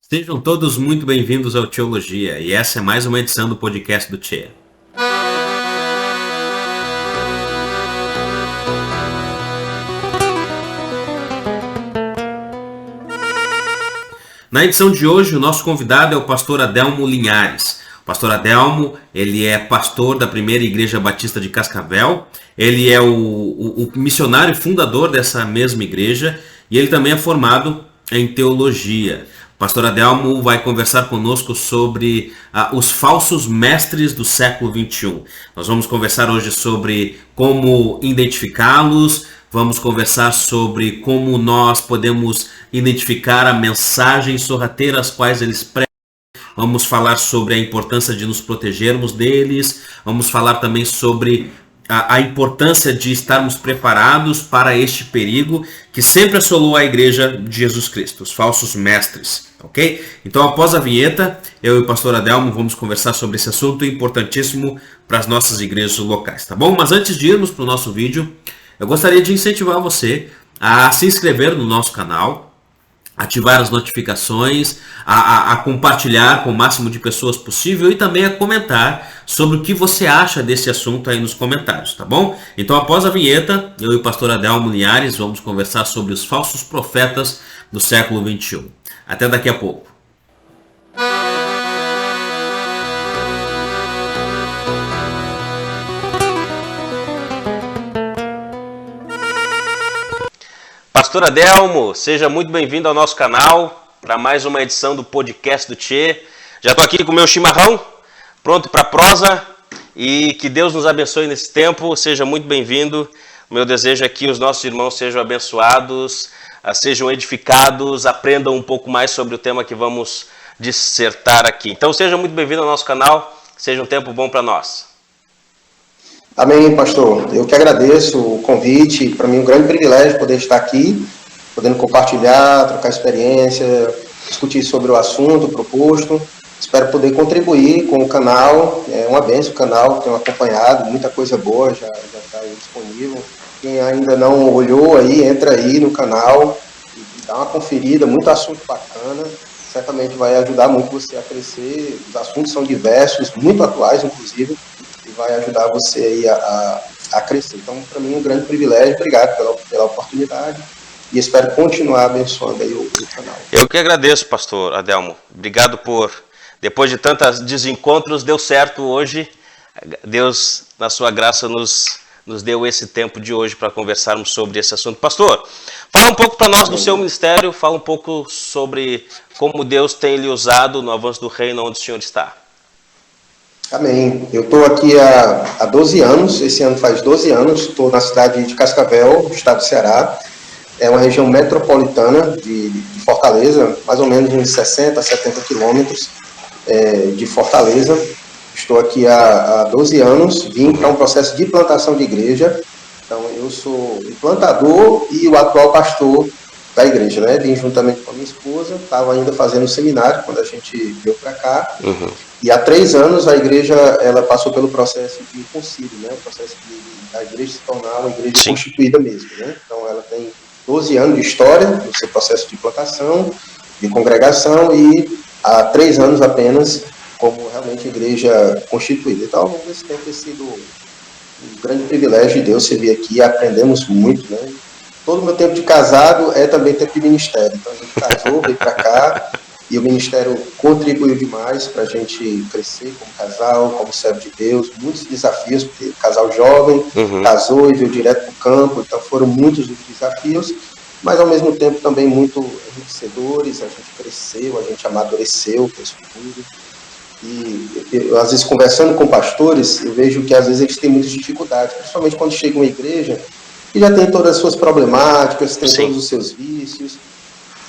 Sejam todos muito bem-vindos ao Teologia, e essa é mais uma edição do podcast do Tchê. Na edição de hoje, o nosso convidado é o pastor Adelmo Linhares. O pastor Adelmo, ele é pastor da Primeira Igreja Batista de Cascavel, ele é o missionário fundador dessa mesma igreja e ele também é formado em teologia. O pastor Adelmo vai conversar conosco sobre os falsos mestres do século XXI. Nós vamos conversar hoje sobre como identificá-los, vamos conversar sobre como nós podemos identificar a mensagem sorrateira às quais eles pregam. Vamos falar sobre a importância de nos protegermos deles. Vamos falar também sobre a importância de estarmos preparados para este perigo que sempre assolou a igreja de Jesus Cristo, os falsos mestres, ok? Então, após a vinheta, eu e o pastor Adelmo vamos conversar sobre esse assunto importantíssimo para as nossas igrejas locais, tá bom? Mas antes de irmos para o nosso vídeo, eu gostaria de incentivar você a se inscrever no nosso canal, ativar as notificações, a compartilhar com o máximo de pessoas possível e também a comentar sobre o que você acha desse assunto aí nos comentários, tá bom? Então, após a vinheta, eu e o pastor Adelmo Linhares vamos conversar sobre os falsos profetas do século XXI. Até daqui a pouco. Pastor Adelmo, seja muito bem-vindo ao nosso canal para mais uma edição do podcast do Tchê. Já estou aqui com o meu chimarrão, pronto para a prosa, e que Deus nos abençoe nesse tempo. Seja muito bem-vindo. O meu desejo é que os nossos irmãos sejam abençoados, sejam edificados, aprendam um pouco mais sobre o tema que vamos dissertar aqui. Então seja muito bem-vindo ao nosso canal, seja um tempo bom para nós. Amém, pastor. Eu que agradeço o convite. Para mim é um grande privilégio poder estar aqui, podendo compartilhar, trocar experiência, discutir sobre o assunto proposto. Espero poder contribuir com o canal. É uma bênção o canal, tenho acompanhado, muita coisa boa já está aí disponível. Quem ainda não olhou aí, entra aí no canal e dá uma conferida, muito assunto bacana. Certamente vai ajudar muito você a crescer. Os assuntos são diversos, muito atuais, inclusive, e vai ajudar você aí a crescer. Então, para mim é um grande privilégio. Obrigado pela oportunidade e espero continuar abençoando aí o canal. Eu que agradeço, pastor Adelmo. Obrigado por, depois de tantos desencontros, deu certo hoje. Deus, na sua graça, nos deu esse tempo de hoje para conversarmos sobre esse assunto. Pastor, fala um pouco para nós do seu ministério, fala um pouco sobre como Deus tem lhe usado no avanço do reino onde o senhor está. Amém. Eu estou aqui há 12 anos, esse ano faz 12 anos, estou na cidade de Cascavel, estado do Ceará. É uma região metropolitana de Fortaleza, mais ou menos uns 60 a 70 quilômetros de Fortaleza. Estou aqui há 12 anos, vim para um processo de plantação de igreja. Então, eu sou o plantador e o atual pastor da igreja, né? Vim juntamente com a minha esposa, estava ainda fazendo o seminário quando a gente veio para cá. Uhum. E há 3 anos a igreja ela passou pelo processo de concílio, né? O processo da igreja se tornar uma igreja Sim. constituída mesmo, né? Então, ela tem 12 anos de história, no seu processo de plantação, de congregação, e há 3 anos apenas como realmente igreja constituída. Então, ao longo desse tempo tem sido um grande privilégio de Deus servir aqui, aprendemos muito, né? Todo o meu tempo de casado é também tempo de ministério. Então, a gente casou, veio para cá, e o ministério contribuiu demais para a gente crescer como casal, como servo de Deus. Muitos desafios, porque casal jovem, casou e veio direto para o campo, então foram muitos os desafios, mas ao mesmo tempo também muito enriquecedores. A gente cresceu, a gente amadureceu com isso tudo. E eu, às vezes, conversando com pastores, eu vejo que às vezes eles têm muitas dificuldades, principalmente quando chegam à igreja, que já tem todas as suas problemáticas, tem Sim. todos os seus vícios.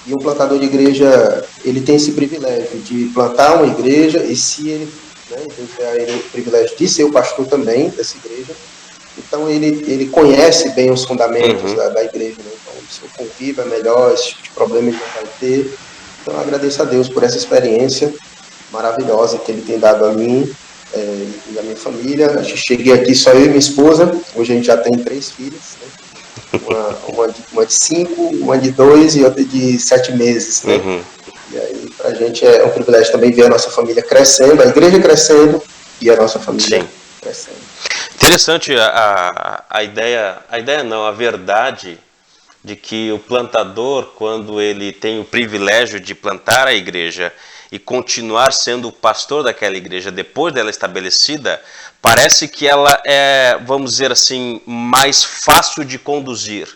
E um plantador de igreja, ele tem esse privilégio de plantar uma igreja, e se ele, né, Deus dá a ele o privilégio de ser o pastor também dessa igreja, então ele conhece bem os fundamentos da igreja, né? Então o seu convívio é melhor, esse tipo de problema ele não vai ter. Então eu agradeço a Deus por essa experiência maravilhosa que ele tem dado a mim e a minha família. Eu cheguei aqui só eu e minha esposa, hoje a gente já tem 3 filhos, né? Uma de 5, uma de 2 e outra de 7 meses, né? E aí, para para a gente é um privilégio também ver a nossa família crescendo, a igreja crescendo e a nossa família crescendo. Interessante a ideia não, a verdade de que o plantador, quando ele tem o privilégio de plantar a igreja e continuar sendo o pastor daquela igreja depois dela estabelecida, parece que ela é, vamos dizer assim, mais fácil de conduzir,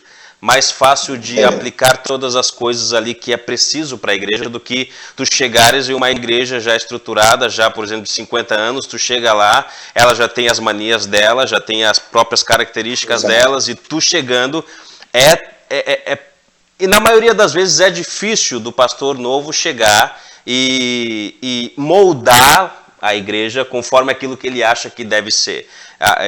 mais fácil de aplicar todas as coisas ali que é preciso para a igreja do que tu chegares em uma igreja já estruturada, já por exemplo de 50 anos, tu chega lá, ela já tem as manias dela, já tem as próprias características delas, e tu chegando e na maioria das vezes é difícil do pastor novo chegar e moldar a igreja conforme aquilo que ele acha que deve ser.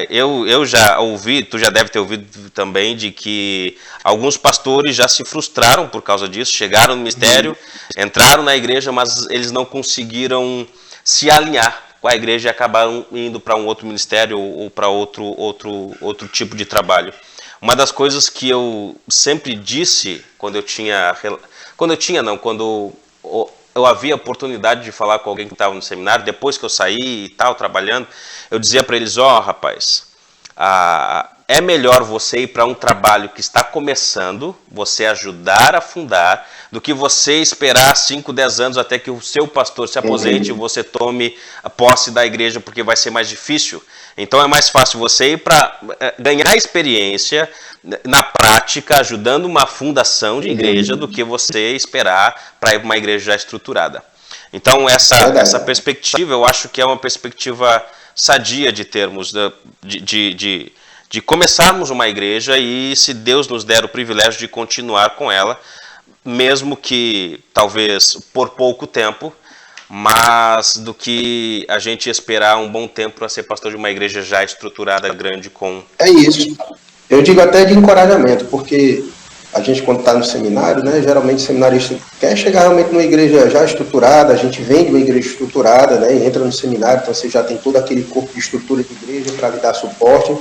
Eu já ouvi, tu já deve ter ouvido também, de que alguns pastores já se frustraram por causa disso, chegaram no ministério, entraram na igreja, mas eles não conseguiram se alinhar com a igreja e acabaram indo para um outro ministério ou para outro tipo de trabalho. Uma das coisas que eu sempre disse quando eu havia oportunidade de falar com alguém que estava no seminário, depois que eu saí e tal, trabalhando, eu dizia para eles, rapaz, é melhor você ir para um trabalho que está começando, você ajudar a fundar, do que você esperar 5, 10 anos até que o seu pastor se aposente e você tome a posse da igreja, porque vai ser mais difícil. Então é mais fácil você ir para ganhar experiência na prática, ajudando uma fundação de igreja, do que você esperar para ir para uma igreja já estruturada. Então essa perspectiva, eu acho que é uma perspectiva sadia de termos, de começarmos uma igreja e, se Deus nos der o privilégio de continuar com ela, mesmo que talvez por pouco tempo, mas do que a gente esperar um bom tempo para ser pastor de uma igreja já estruturada, grande, com... É isso. Eu digo até de encorajamento, porque a gente, quando está no seminário, né, geralmente o seminarista quer chegar realmente numa igreja já estruturada, a gente vem de uma igreja estruturada, né, e entra no seminário, então você já tem todo aquele corpo de estrutura de igreja para lhe dar suporte,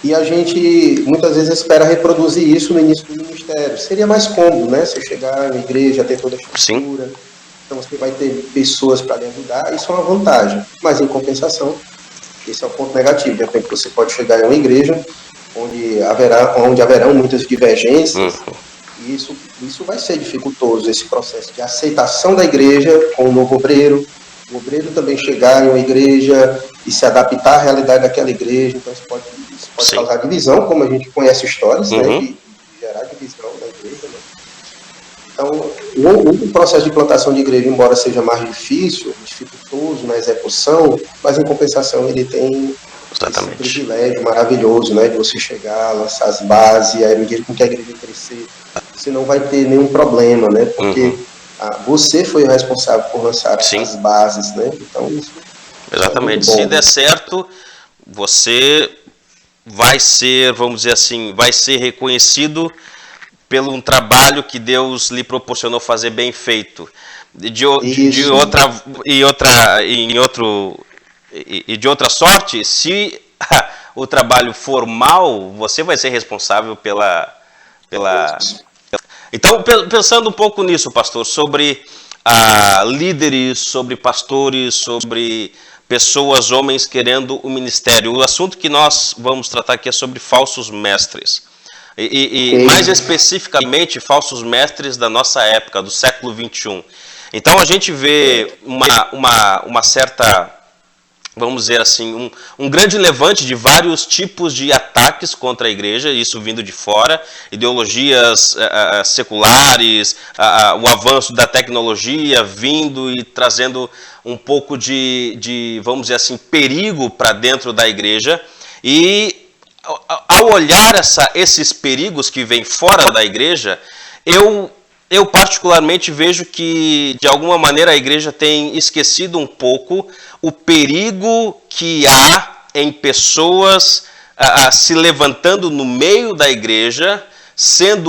e a gente muitas vezes espera reproduzir isso no início do ministério. Seria mais cômodo, né, você chegar na igreja, ter toda a estrutura... Sim. Então você vai ter pessoas para lhe ajudar, isso é uma vantagem. Mas em compensação, esse é o ponto negativo. De repente você pode chegar em uma igreja onde haverão muitas divergências, e isso vai ser dificultoso, esse processo de aceitação da igreja com o novo obreiro. O obreiro também chegar em uma igreja e se adaptar à realidade daquela igreja. Então isso pode causar divisão, como a gente conhece histórias, né, de gerar divisão na igreja, né? Então, o processo de plantação de igreja, embora seja mais difícil, dificultoso na execução, mas em compensação ele tem esse privilégio maravilhoso, né, de você chegar, lançar as bases, aí à medida com que a igreja crescer, você não vai ter nenhum problema, né, porque você foi o responsável por lançar as bases, né, então isso... Exatamente, se der certo, você vai ser, vamos dizer assim, vai ser reconhecido pelo um trabalho que Deus lhe proporcionou fazer bem feito. De outra sorte, se o trabalho for mal, você vai ser responsável pela... Então, pensando um pouco nisso, pastor, sobre líderes, sobre pastores, sobre pessoas, homens querendo o ministério. O assunto que nós vamos tratar aqui é sobre falsos mestres. E mais especificamente, falsos mestres da nossa época, do século XXI. Então a gente vê uma certa, vamos dizer assim, um grande levante de vários tipos de ataques contra a igreja, isso vindo de fora, ideologias seculares, o avanço da tecnologia vindo e trazendo um pouco de vamos dizer assim, perigo para dentro da igreja. E ao olhar esses perigos que vêm fora da igreja, eu particularmente vejo que, de alguma maneira, a igreja tem esquecido um pouco o perigo que há em pessoas se levantando no meio da igreja,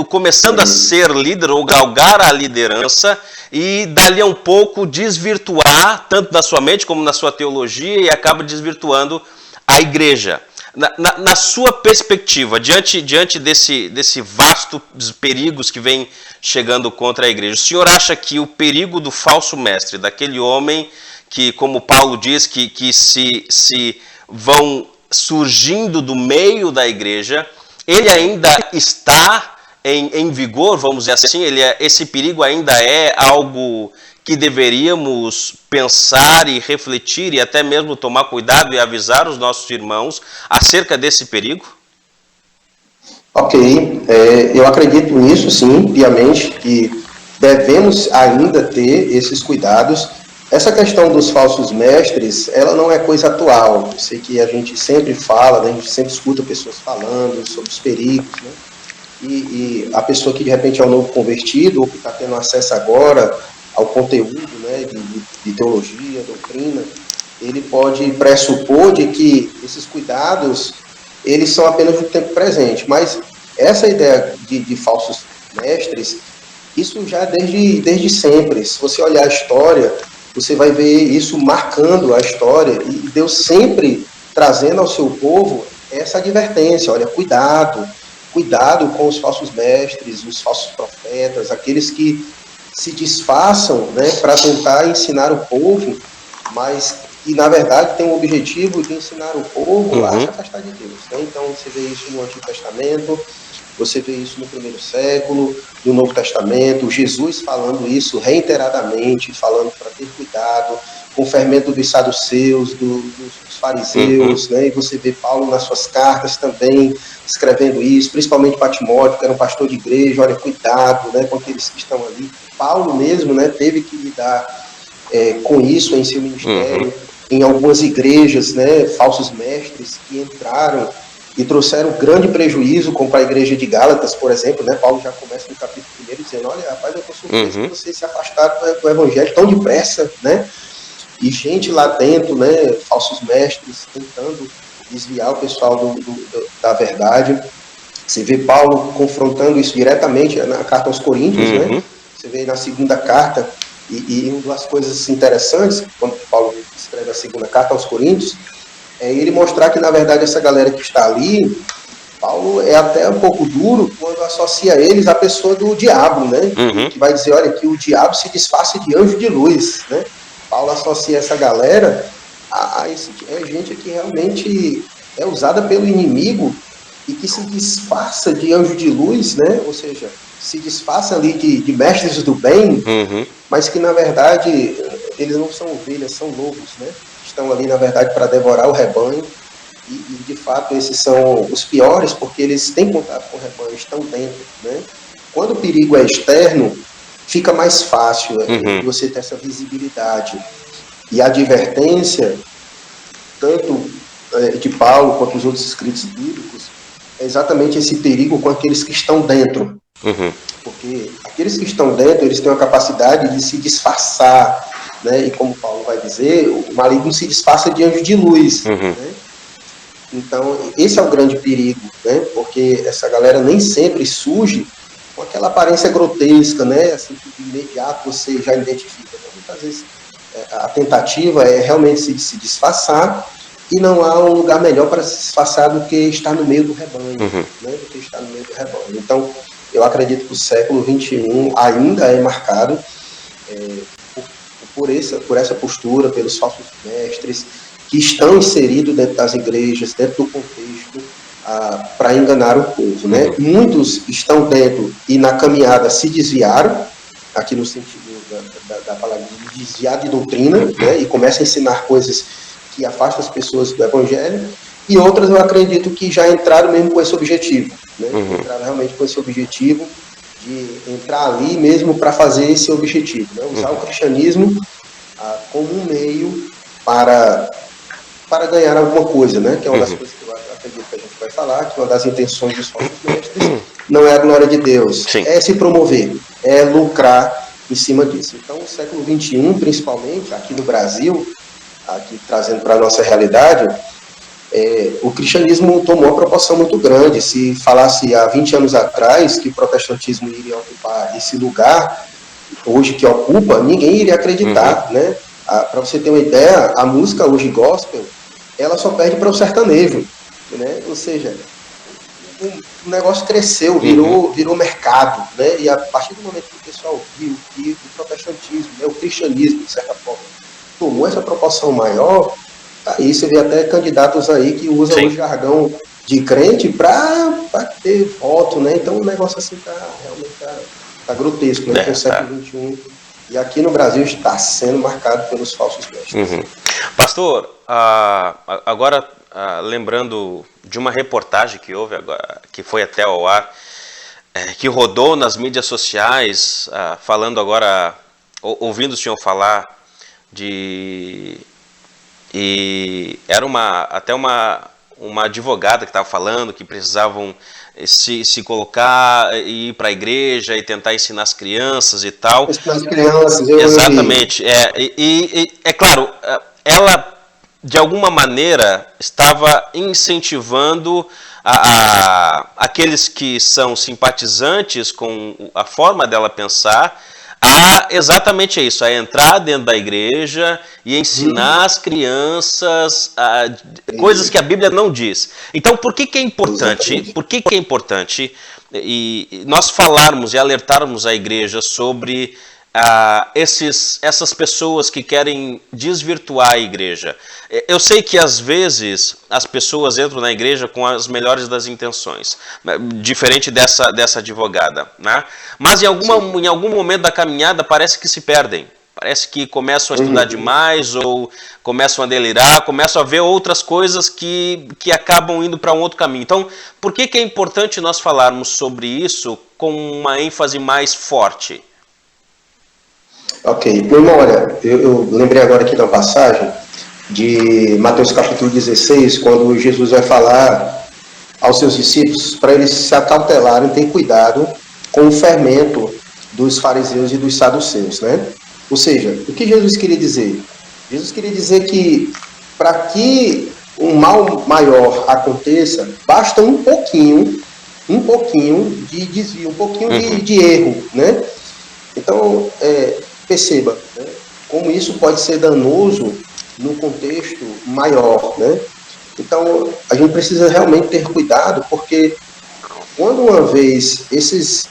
começando a ser líder ou galgar a liderança, e dali a um pouco desvirtuar, tanto na sua mente como na sua teologia, e acaba desvirtuando a igreja. Na sua perspectiva, diante desse vasto perigos que vem chegando contra a igreja, o senhor acha que o perigo do falso mestre, daquele homem que, como Paulo diz, que se vão surgindo do meio da igreja, ele ainda está em vigor, vamos dizer assim? Esse perigo ainda é algo que deveríamos pensar e refletir e até mesmo tomar cuidado e avisar os nossos irmãos acerca desse perigo? Ok, eu acredito nisso sim, piamente, que devemos ainda ter esses cuidados. Essa questão dos falsos mestres, ela não é coisa atual. Eu sei que a gente sempre fala, né, a gente sempre escuta pessoas falando sobre os perigos, né? E a pessoa que de repente é um novo convertido, ou que está tendo acesso agora ao conteúdo, né, de teologia, doutrina, ele pode pressupor de que esses cuidados, eles são apenas do tempo presente. Mas essa ideia de falsos mestres, isso já desde sempre. Se você olhar a história, você vai ver isso marcando a história, e Deus sempre trazendo ao seu povo essa advertência: olha, cuidado com os falsos mestres, os falsos profetas, aqueles que se disfarçam, né, para tentar ensinar o povo, mas que na verdade tem o objetivo de ensinar o povo a se afastar de Deus, né? Então você vê isso no Antigo Testamento, você vê isso no primeiro século, no Novo Testamento, Jesus falando isso reiteradamente, falando para ter cuidado com o fermento dos saduceus, dos fariseus, né? E você vê Paulo nas suas cartas também escrevendo isso, principalmente para Timóteo, que era um pastor de igreja: olha, cuidado, né, com aqueles que estão ali. Paulo mesmo, né, teve que lidar com isso em seu ministério, em algumas igrejas, né, falsos mestres que entraram e trouxeram grande prejuízo, como para a igreja de Gálatas, por exemplo, né? Paulo já começa no capítulo 1 dizendo: olha, rapaz, eu estou surpreso que vocês se afastaram do evangelho tão depressa, né? E gente lá dentro, né, falsos mestres, tentando desviar o pessoal da verdade. Você vê Paulo confrontando isso diretamente na carta aos Coríntios, né? Você vê na segunda carta, e uma das coisas interessantes, quando Paulo escreve a segunda carta aos Coríntios, é ele mostrar que, na verdade, essa galera que está ali, Paulo é até um pouco duro quando associa eles à pessoa do diabo, né? Que vai dizer: olha, que o diabo se disfarça de anjo de luz, né? Paulo associa essa galera a gente que realmente é usada pelo inimigo e que se disfarça de anjo de luz, né? Ou seja, se disfarça ali de mestres do bem, mas que, na verdade, eles não são ovelhas, são lobos, né? Estão ali, na verdade, para devorar o rebanho, e de fato esses são os piores, porque eles têm contato com o rebanho, estão dentro, né? Quando o perigo é externo, fica mais fácil você ter essa visibilidade. E a advertência, tanto de Paulo quanto os outros escritos bíblicos, é exatamente esse perigo com aqueles que estão dentro. Porque aqueles que estão dentro, eles têm a capacidade de se disfarçar, né? E como Paulo vai dizer, o maligno se disfarça de anjo de luz, né? Então, esse é o grande perigo, né? Porque essa galera nem sempre surge com aquela aparência grotesca, né? Assim, que de imediato você já identifica. Então, muitas vezes a tentativa é realmente se disfarçar, e não há um lugar melhor para se disfarçar do que estar no meio do rebanho, né? Do que estar no meio do rebanho. Então, eu acredito que o século XXI ainda é marcado por essa postura, pelos falsos mestres que estão inseridos dentro das igrejas, dentro do contexto, para enganar o povo, né? Muitos estão dentro e na caminhada se desviaram, aqui no sentido da palavra de desviar de doutrina, né? E começam a ensinar coisas que afastam as pessoas do evangelho, e outras eu acredito que já entraram mesmo com esse objetivo, né? Entraram realmente com esse objetivo de entrar ali mesmo para fazer esse objetivo, né? Usar o cristianismo como um meio para ganhar alguma coisa, né? Que é uma das coisas que eu acredito que a gente vai falar, que uma das intenções dos falsos mestres não é a glória de Deus, é se promover, é lucrar em cima disso. Então, o século XXI, principalmente aqui no Brasil, aqui trazendo para a nossa realidade, o cristianismo tomou uma proporção muito grande. Se falasse há 20 anos atrás que o protestantismo iria ocupar esse lugar, hoje que ocupa, ninguém iria acreditar, né? Para você ter uma ideia, a música hoje gospel, ela só perde para o sertanejo. né? Ou seja, o negócio cresceu, virou mercado, né? E a partir do momento que o pessoal viu que o protestantismo, né, o cristianismo, de certa forma, tomou essa proporção maior, aí você vê até candidatos aí que usam o jargão de crente para ter voto, né? Então o negócio assim realmente tá grotesco, né? Com o século XXI. E aqui no Brasil está sendo marcado pelos falsos mestres. Pastor, agora lembrando de uma reportagem que houve agora, que foi até ao ar, que rodou nas mídias sociais, falando agora, ouvindo o senhor falar e era até uma advogada que estava falando que precisavam se colocar e ir para a igreja e tentar ensinar as crianças e tal. Ensinar as crianças, exatamente. É claro, ela de alguma maneira estava incentivando aqueles que são simpatizantes com a forma dela pensar exatamente isso, a entrar dentro da igreja e ensinar as crianças coisas que a Bíblia não diz. Então, por que é importante? Exatamente. Por que é importante e nós falarmos e alertarmos a igreja sobre essas pessoas que querem desvirtuar a igreja? Eu sei que às vezes as pessoas entram na igreja com as melhores das intenções, diferente dessa advogada, né? Mas em algum momento da caminhada parece que se perdem. Parece que começam a estudar demais ou começam a delirar, começam a ver outras coisas que acabam indo para um outro caminho. Então, por que é importante nós falarmos sobre isso com uma ênfase mais forte? Ok, meu irmão, olha, eu lembrei agora aqui da passagem de Mateus capítulo 16, quando Jesus vai falar aos seus discípulos para eles se acautelarem, ter cuidado com o fermento dos fariseus e dos saduceus, né? Ou seja, o que Jesus queria dizer? Jesus queria dizer que para que um mal maior aconteça, basta um pouquinho de desvio, um pouquinho de erro, né? Então, perceba, né, como isso pode ser danoso no contexto maior, né? Então, a gente precisa realmente ter cuidado, porque quando uma vez esses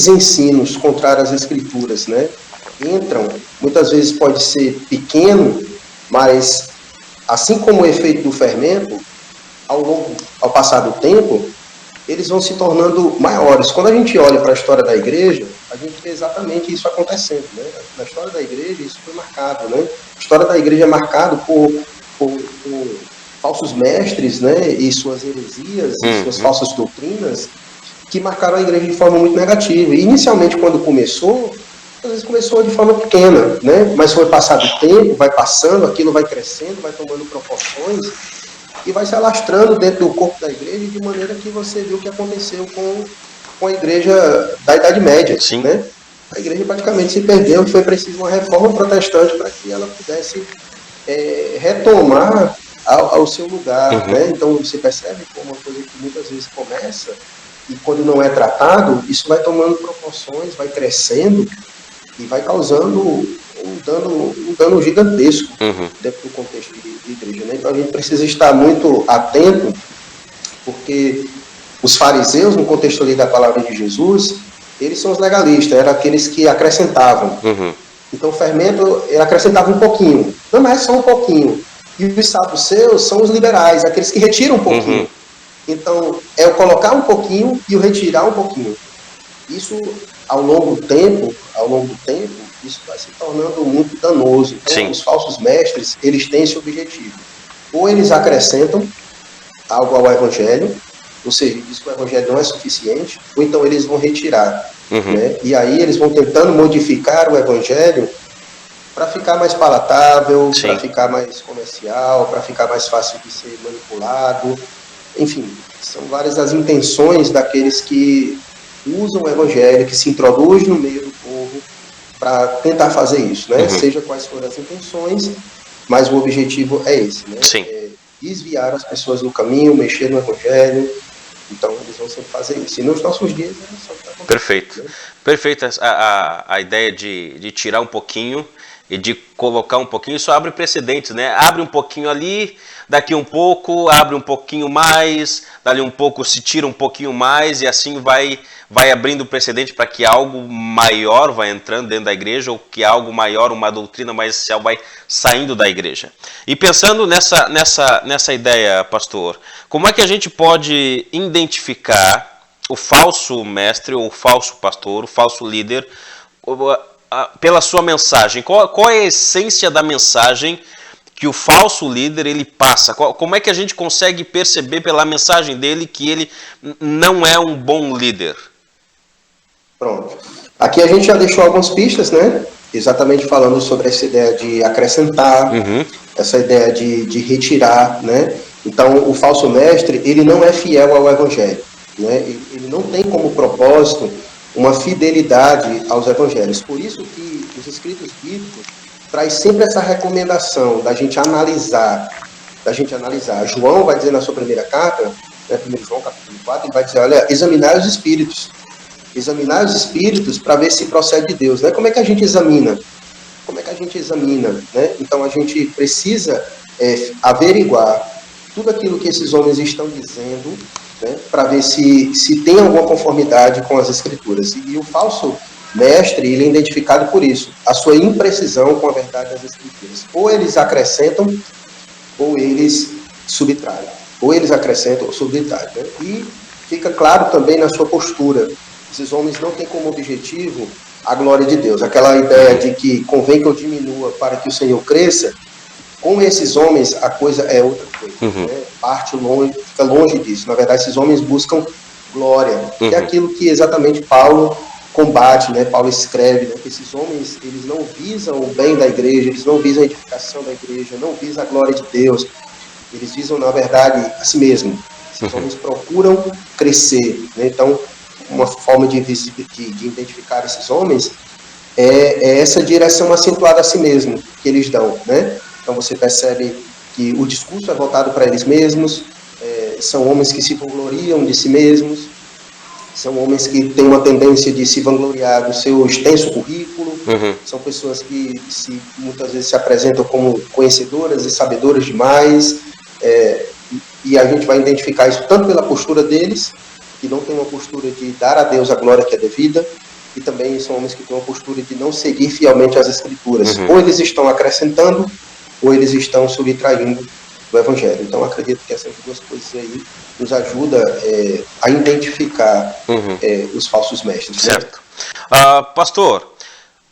ensinos contrários às Escrituras, né, entram, muitas vezes pode ser pequeno, mas assim como o efeito do fermento, ao passar do tempo, eles vão se tornando maiores. Quando a gente olha para a história da igreja, a gente vê exatamente isso acontecendo, né? Na história da igreja, isso foi marcado, né? A história da igreja é marcada por falsos mestres, né? E suas heresias, e suas falsas doutrinas, que marcaram a igreja de forma muito negativa. E inicialmente, quando começou, às vezes começou de forma pequena, né? Mas foi passado o tempo, vai passando, aquilo vai crescendo, vai tomando proporções, e vai se alastrando dentro do corpo da igreja de maneira que você viu o que aconteceu com a igreja da Idade Média. Sim. Né? A igreja praticamente se perdeu e foi preciso uma reforma protestante para que ela pudesse retomar ao seu lugar. Né? Então você percebe como uma coisa que muitas vezes começa e quando não é tratado, isso vai tomando proporções, vai crescendo e vai causando um dano gigantesco dentro do contexto de igreja, né? Então a gente precisa estar muito atento, porque os fariseus, no contexto ali da palavra de Jesus, eles são os legalistas, eram aqueles que acrescentavam. Então o fermento, ele acrescentava um pouquinho, não é só um pouquinho. E os saduceus são os liberais, aqueles que retiram um pouquinho. Então é o colocar um pouquinho e o retirar um pouquinho. Isso, ao longo do tempo, isso vai se tornando muito danoso. Então, os falsos mestres, eles têm esse objetivo. Ou eles acrescentam algo ao evangelho, ou seja, diz que o evangelho não é suficiente, ou então eles vão retirar. Né? E aí eles vão tentando modificar o evangelho para ficar mais palatável, para ficar mais comercial, para ficar mais fácil de ser manipulado. Enfim, são várias as intenções daqueles que usam o evangelho, que se introduzem no meio do povo para tentar fazer isso, né? Seja quais forem as intenções, mas o objetivo é esse, né? Desviar as pessoas do caminho, mexer no evangelho. Então eles vão sempre fazer isso. E nos nossos dias é só o que está acontecendo. Perfeito. Né? Perfeita a ideia de tirar um pouquinho e de colocar um pouquinho, isso abre precedentes, né? Abre um pouquinho ali, daqui um pouco, abre um pouquinho mais, dali um pouco se tira um pouquinho mais, e assim vai abrindo precedente para que algo maior vai entrando dentro da igreja, ou que algo maior, uma doutrina mais essencial vai saindo da igreja. E pensando nessa ideia, pastor, como é que a gente pode identificar o falso mestre, ou o falso pastor, o falso líder, pela sua mensagem? Qual é a essência da mensagem que o falso líder ele passa? Como é que a gente consegue perceber pela mensagem dele que ele não é um bom líder? Pronto. Aqui a gente já deixou algumas pistas, né? Exatamente falando sobre essa ideia de acrescentar, essa ideia de retirar, né? Então, o falso mestre, ele não é fiel ao evangelho, né? Ele não tem como propósito uma fidelidade aos evangelhos. Por isso que os escritos bíblicos traz sempre essa recomendação da gente analisar. João vai dizer na sua primeira carta, né, 1 João capítulo 4, ele vai dizer, olha, examinar os espíritos para ver se procede de Deus, né? Como é que a gente examina? Né? Então a gente precisa averiguar tudo aquilo que esses homens estão dizendo, né, para ver se tem alguma conformidade com as escrituras. E o falso mestre, ele é identificado por isso, a sua imprecisão com a verdade das escrituras. Ou eles acrescentam, ou eles subtraem. Né? E fica claro também na sua postura. Esses homens não têm como objetivo a glória de Deus. Aquela ideia de que convém que eu diminua para que o Senhor cresça, com esses homens a coisa é outra coisa. Né? Fica longe disso. Na verdade, esses homens buscam glória. Que é aquilo que exatamente Paulo combate, né? Paulo escreve, né? Que esses homens, eles não visam o bem da igreja, eles não visam a edificação da igreja, não visam a glória de Deus. Eles visam, na verdade, a si mesmo. Esses homens procuram crescer, né? Então, uma forma de identificar esses homens é essa direção acentuada a si mesmo que eles dão, né? Então você percebe que o discurso é voltado para eles mesmos, são homens que se vangloriam de si mesmos, são homens que têm uma tendência de se vangloriar do seu extenso currículo, são pessoas que muitas vezes se apresentam como conhecedoras e sabedoras demais, e a gente vai identificar isso tanto pela postura deles, que não tem uma postura de dar a Deus a glória que é devida, e também são homens que têm uma postura de não seguir fielmente as escrituras. Ou eles estão acrescentando, ou eles estão subtraindo do evangelho. Então, acredito que essas duas coisas aí nos ajudam a identificar os falsos mestres. Certo. Né? Pastor,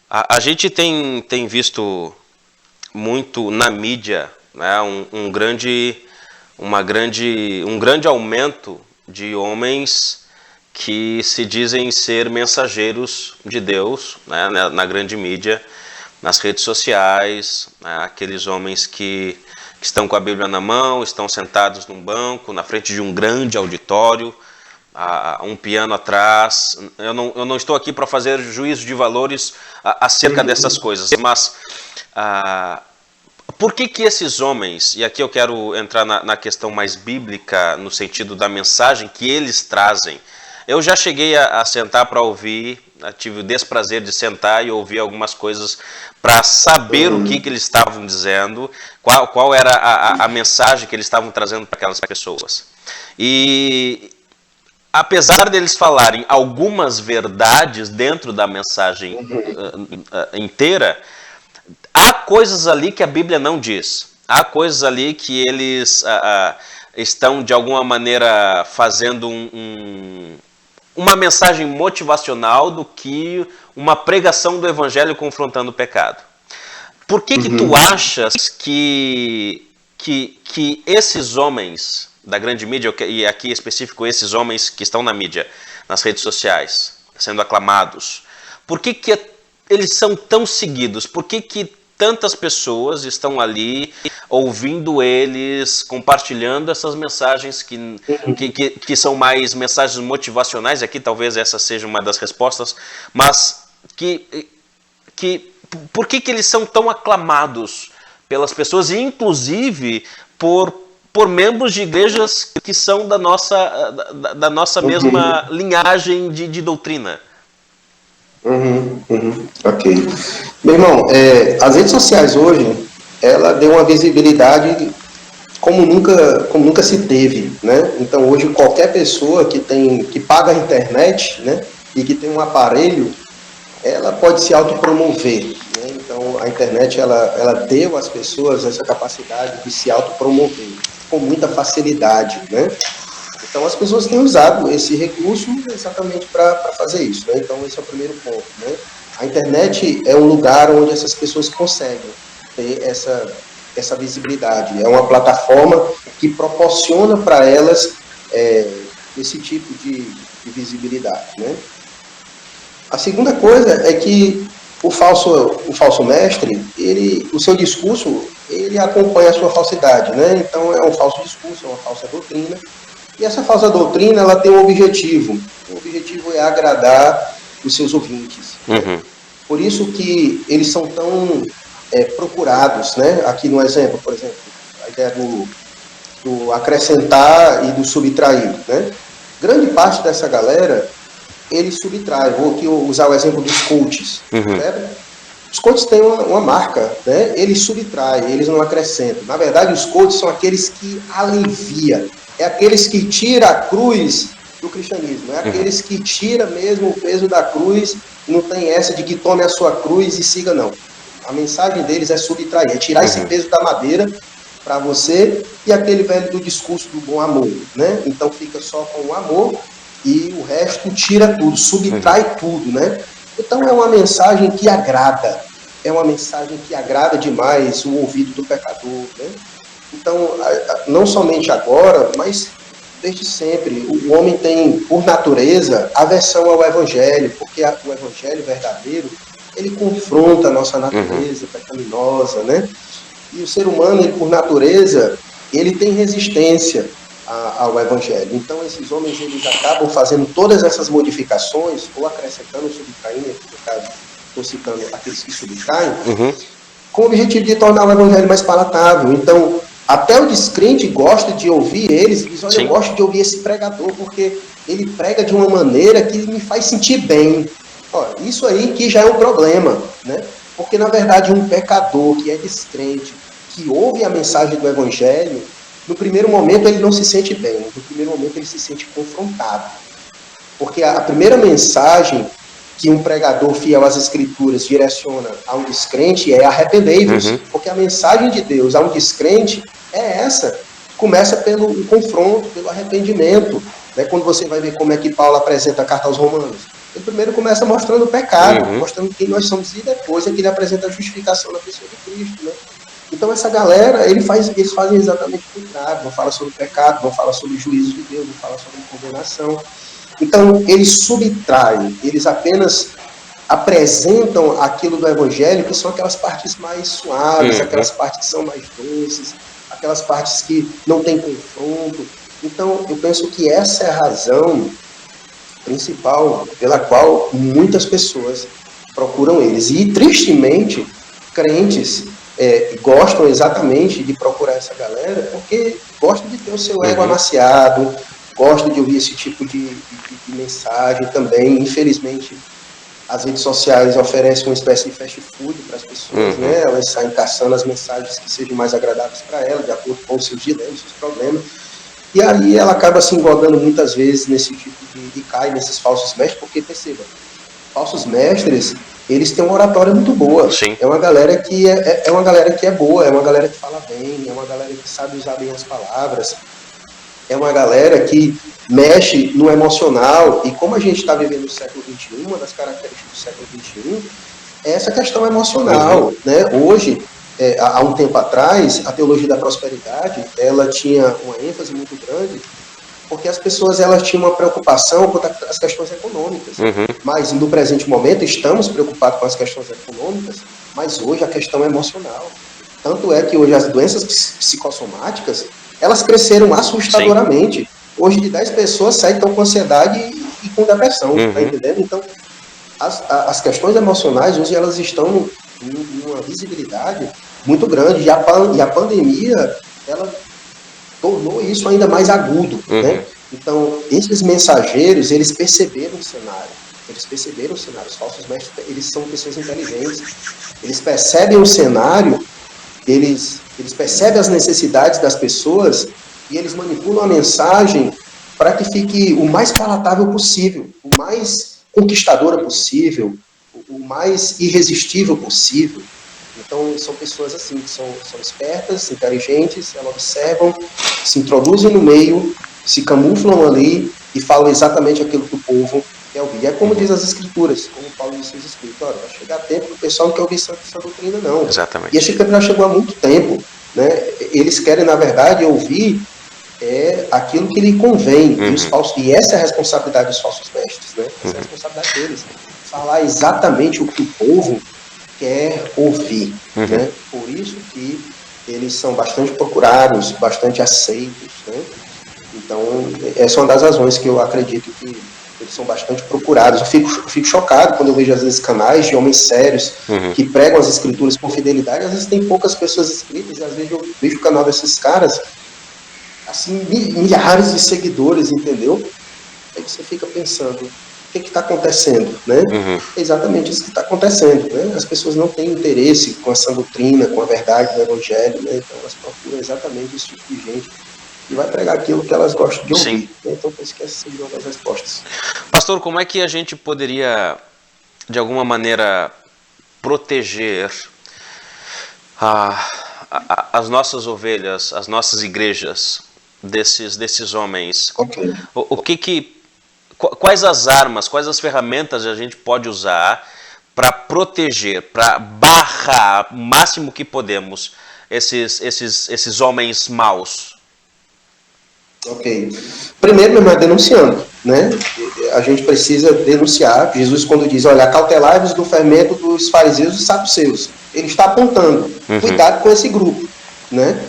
a gente tem visto muito na mídia, né, um grande aumento de homens que se dizem ser mensageiros de Deus, né, na grande mídia, nas redes sociais, né, aqueles homens que estão com a Bíblia na mão, estão sentados num banco, na frente de um grande auditório, um piano atrás. Eu não estou aqui para fazer juízo de valores acerca dessas coisas, mas por que esses homens, e aqui eu quero entrar na questão mais bíblica, no sentido da mensagem que eles trazem. Eu já cheguei a sentar para ouvir, tive o desprazer de sentar e ouvir algumas coisas para saber o que eles estavam dizendo, qual era a mensagem que eles estavam trazendo para aquelas pessoas. E apesar deles falarem algumas verdades dentro da mensagem inteira, há coisas ali que a Bíblia não diz. Há coisas ali que eles estão, de alguma maneira, fazendo uma mensagem motivacional do que uma pregação do Evangelho confrontando o pecado. Por que tu achas que esses homens da grande mídia, e aqui em específico esses homens que estão na mídia, nas redes sociais, sendo aclamados, por que eles são tão seguidos? Por que tantas pessoas estão ali ouvindo eles, compartilhando essas mensagens que são mais mensagens motivacionais? Aqui talvez essa seja uma das respostas, mas por que eles são tão aclamados pelas pessoas, e inclusive por membros de igrejas que são da nossa mesma linhagem de doutrina? Ok. Meu irmão, as redes sociais hoje, ela deu uma visibilidade como nunca se teve, né? Então hoje qualquer pessoa que paga a internet, né, e que tem um aparelho, ela pode se autopromover, né? Então a internet ela deu às pessoas essa capacidade de se autopromover com muita facilidade, né? Então as pessoas têm usado esse recurso exatamente para fazer isso, né? Então esse é o primeiro ponto, né? A internet é um lugar onde essas pessoas conseguem ter essa visibilidade. É uma plataforma que proporciona para elas esse tipo de visibilidade, né? A segunda coisa é que o falso mestre, o seu discurso, ele acompanha a sua falsidade, né? Então é um falso discurso, é uma falsa doutrina. E essa falsa doutrina, ela tem um objetivo. O objetivo é agradar os seus ouvintes. Né? Por isso que eles são tão procurados, né? Aqui no exemplo, por exemplo, a ideia do acrescentar e do subtrair, né? Grande parte dessa galera, ele subtrai. Vou aqui usar o exemplo dos coaches. Certo? Os coaches têm uma marca, né? Eles subtraem, eles não acrescentam. Na verdade, os coaches são aqueles que aliviam. É aqueles que tiram a cruz do cristianismo. É aqueles que tiram mesmo o peso da cruz. Não tem essa de que tome a sua cruz e siga, não. A mensagem deles é subtrair, é tirar esse peso da madeira para você e aquele velho do discurso do bom amor, né? Então fica só com o amor e o resto tira tudo, subtrai tudo, né? Então é uma mensagem que agrada, é uma mensagem que agrada demais o ouvido do pecador, né? Então, não somente agora, mas desde sempre, o homem tem, por natureza, aversão ao evangelho, porque o evangelho verdadeiro, ele confronta a nossa natureza pecaminosa, né? E o ser humano, ele, por natureza, ele tem resistência ao evangelho. Então, esses homens, eles acabam fazendo todas essas modificações, ou acrescentando, subtraindo, no caso, estou citando aqueles que subtraem, com o objetivo de tornar o evangelho mais palatável. Então, até o descrente gosta de ouvir eles, diz, olha, eu gosto de ouvir esse pregador, porque ele prega de uma maneira que me faz sentir bem. Olha, isso aí que já é um problema, né? Porque, na verdade, um pecador que é descrente, que ouve a mensagem do evangelho, no primeiro momento ele não se sente bem, no primeiro momento ele se sente confrontado. Porque a primeira mensagem que um pregador fiel às escrituras direciona a um descrente é arrependei-vos, porque a mensagem de Deus a um descrente é essa, começa pelo confronto, pelo arrependimento, né? Quando você vai ver como é que Paulo apresenta a carta aos Romanos, ele primeiro começa mostrando o pecado, mostrando quem nós somos, e depois é que ele apresenta a justificação na pessoa de Cristo, né? Então essa galera, eles fazem exatamente o contrário, não fala sobre pecado, não fala sobre juízo de Deus, não fala sobre condenação. Então, eles subtraem, eles apenas apresentam aquilo do evangelho, que são aquelas partes mais suaves, aquelas partes que são mais doces, aquelas partes que não têm confronto. Então, eu penso que essa é a razão principal pela qual muitas pessoas procuram eles. E, tristemente, crentes gostam exatamente de procurar essa galera porque gostam de ter o seu ego amaciado, gostam de ouvir esse tipo de mensagem também. Infelizmente, as redes sociais oferecem uma espécie de fast food para as pessoas, né? Elas saem caçando as mensagens que sejam mais agradáveis para elas, de acordo com os seus dilemas, os seus problemas. E aí ela acaba se engodando muitas vezes nesse tipo de cai nesses falsos mestres, porque perceba, falsos mestres, eles têm uma oratória muito boa. Sim. É uma galera que é uma galera que é boa, é uma galera que fala bem, é uma galera que sabe usar bem as palavras. É uma galera que mexe no emocional, e como a gente está vivendo no século XXI, uma das características do século XXI é essa questão emocional. Né? Hoje, há um tempo atrás, a teologia da prosperidade, ela tinha uma ênfase muito grande, porque as pessoas elas tinham uma preocupação com as questões econômicas. Mas no presente momento estamos preocupados com as questões econômicas, mas hoje a questão é emocional. Tanto é que hoje as doenças psicossomáticas, elas cresceram assustadoramente. Sim. Hoje de 10 pessoas, 7 estão com ansiedade e com depressão, tá entendendo? Então, as questões emocionais hoje elas estão em uma visibilidade muito grande, e a pandemia, ela tornou isso ainda mais agudo, né? Então, esses mensageiros, eles perceberam o cenário, Eles perceberam o cenário. Os falsos mestres, eles são pessoas inteligentes. Eles percebem o cenário, eles percebem as necessidades das pessoas e eles manipulam a mensagem para que fique o mais palatável possível, o mais conquistadora possível, o mais irresistível possível. Então, são pessoas assim, que são espertas, inteligentes, elas observam, se introduzem no meio, se camuflam ali e falam exatamente aquilo que o povo quer ouvir. É como diz as Escrituras, como Paulo disse nas Escrituras, olha, vai chegar tempo que o pessoal não quer ouvir essa doutrina, não. Exatamente. E esse tempo já chegou há muito tempo, né? Eles querem, na verdade, ouvir aquilo que lhe convém, e essa é a responsabilidade dos falsos mestres, né? Essa é a responsabilidade deles, falar exatamente o que o povo quer ouvir, né? Por isso que eles são bastante procurados, bastante aceitos, né? Então, essa é uma das razões que eu acredito que eles são bastante procurados. Eu fico chocado quando eu vejo, às vezes, canais de homens sérios que pregam as escrituras com fidelidade. Às vezes tem poucas pessoas inscritas, e às vezes eu vejo o canal desses caras, assim, milhares de seguidores, entendeu? Aí você fica pensando, o que está acontecendo, né? É exatamente isso que está acontecendo, né? As pessoas não têm interesse com essa doutrina, com a verdade do Evangelho, né? Então elas procuram exatamente esse tipo de gente e vai pregar aquilo que elas gostam de ouvir, né? Então por isso que essa seria uma das respostas. Pastor, como é que a gente poderia, de alguma maneira, proteger as nossas ovelhas, as nossas igrejas desses homens? Okay. Quais as armas, quais as ferramentas a gente pode usar para proteger, para barrar o máximo que podemos esses homens maus? Ok. Primeiro, meu irmão, é denunciando, né? A gente precisa denunciar. Jesus, quando diz, olha, acautelai-vos do fermento dos fariseus e dos saduceus, ele está apontando, cuidado com esse grupo, né?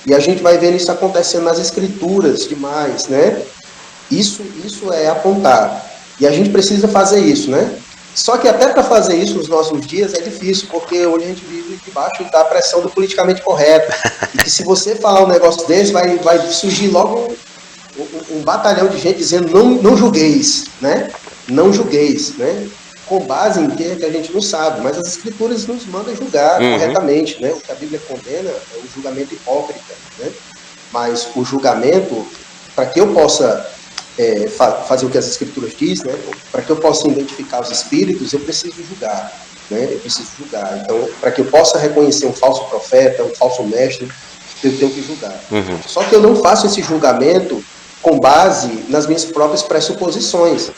E a gente vai vendo isso acontecendo nas escrituras demais, né? Isso é apontar. E a gente precisa fazer isso, né? Só que até para fazer isso nos nossos dias é difícil, porque hoje a gente vive debaixo da pressão do politicamente correto. E que se você falar um negócio desse, vai surgir logo um batalhão de gente dizendo não julgueis, né? Não julgueis, né? Com base em que a gente não sabe, mas as escrituras nos mandam julgar corretamente, né? O que a Bíblia condena é o julgamento hipócrita, né? Mas o julgamento, para que eu possa fazer o que as escrituras dizem, né? Para que eu possa identificar os espíritos, eu preciso julgar, né? Eu preciso julgar. Então, para que eu possa reconhecer um falso profeta, um falso mestre, eu tenho que julgar. Só que eu não faço esse julgamento com base nas minhas próprias pressuposições.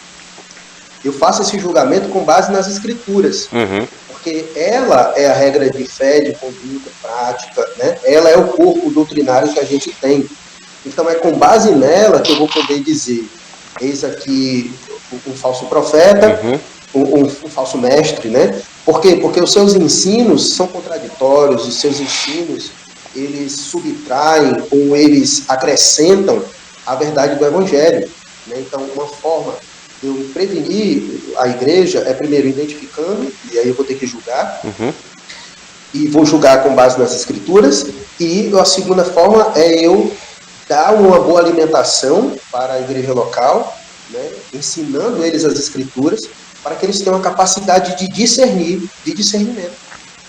Eu faço esse julgamento com base nas escrituras, porque ela é a regra de fé, de conduta, prática, né? Ela é o corpo doutrinário que a gente tem. Então é com base nela que eu vou poder dizer, eis aqui um falso profeta, um falso mestre, né? Por quê? Porque os seus ensinos são contraditórios, os seus ensinos, eles subtraem ou eles acrescentam a verdade do Evangelho, né? Então, uma forma de eu prevenir a igreja é primeiro identificando, e aí eu vou ter que julgar, e vou julgar com base nas escrituras, e a segunda forma é eu dar uma boa alimentação para a igreja local, né, ensinando eles as escrituras, para que eles tenham a capacidade de discernir, de discernimento,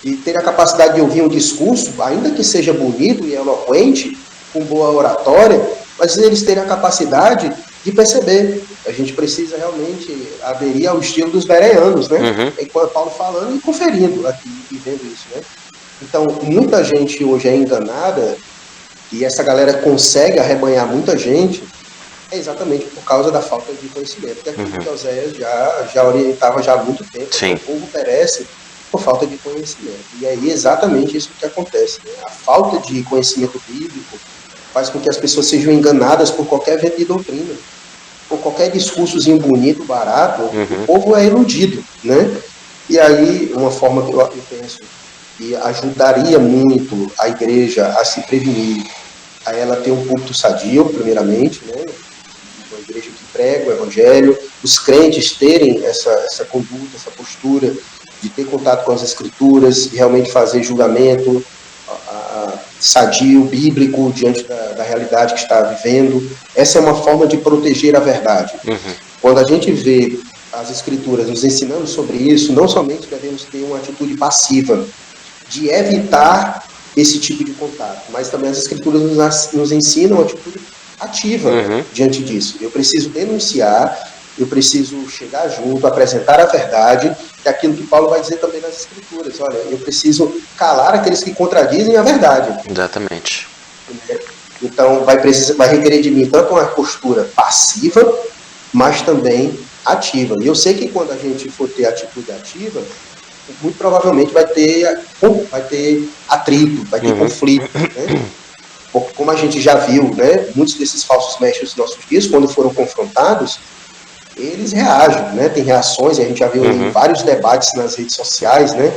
de ter a capacidade de ouvir um discurso, ainda que seja bonito e eloquente, com boa oratória, mas eles terem a capacidade de perceber. A gente precisa realmente aderir ao estilo dos bereanos, né? Enquanto Paulo falando e conferindo aqui e vendo isso, né? Então, muita gente hoje é enganada, e essa galera consegue arrebanhar muita gente, é exatamente por causa da falta de conhecimento. Que aquilo que Oséias já orientava já há muito tempo. Né? O povo perece por falta de conhecimento. E aí é exatamente isso que acontece. Né? A falta de conhecimento bíblico faz com que as pessoas sejam enganadas por qualquer vento de doutrina, por qualquer discursozinho bonito, barato, o povo é iludido, né? E aí, uma forma que eu penso que ajudaria muito a igreja a se prevenir, a ela ter um púlpito sadio, primeiramente, né? Uma igreja que prega o evangelho, os crentes terem essa conduta, essa postura de ter contato com as escrituras, de realmente fazer julgamento sadio, bíblico, diante da realidade que está vivendo. Essa é uma forma de proteger a verdade. Quando a gente vê as Escrituras nos ensinando sobre isso, não somente devemos ter uma atitude passiva de evitar esse tipo de contato, mas também as Escrituras nos ensinam uma atitude ativa diante disso. Eu preciso denunciar, eu preciso chegar junto, apresentar a verdade, que é aquilo que Paulo vai dizer também nas Escrituras. Olha, eu preciso calar aqueles que contradizem a verdade. Exatamente. Então, vai requerer de mim tanto uma postura passiva, mas também ativa. E eu sei que quando a gente for ter atitude ativa, muito provavelmente vai ter atrito, vai ter conflito, né? Como a gente já viu, né, muitos desses falsos mestres dos nossos dias, quando foram confrontados, eles reagem, né? Tem reações, a gente já viu em vários debates nas redes sociais, né?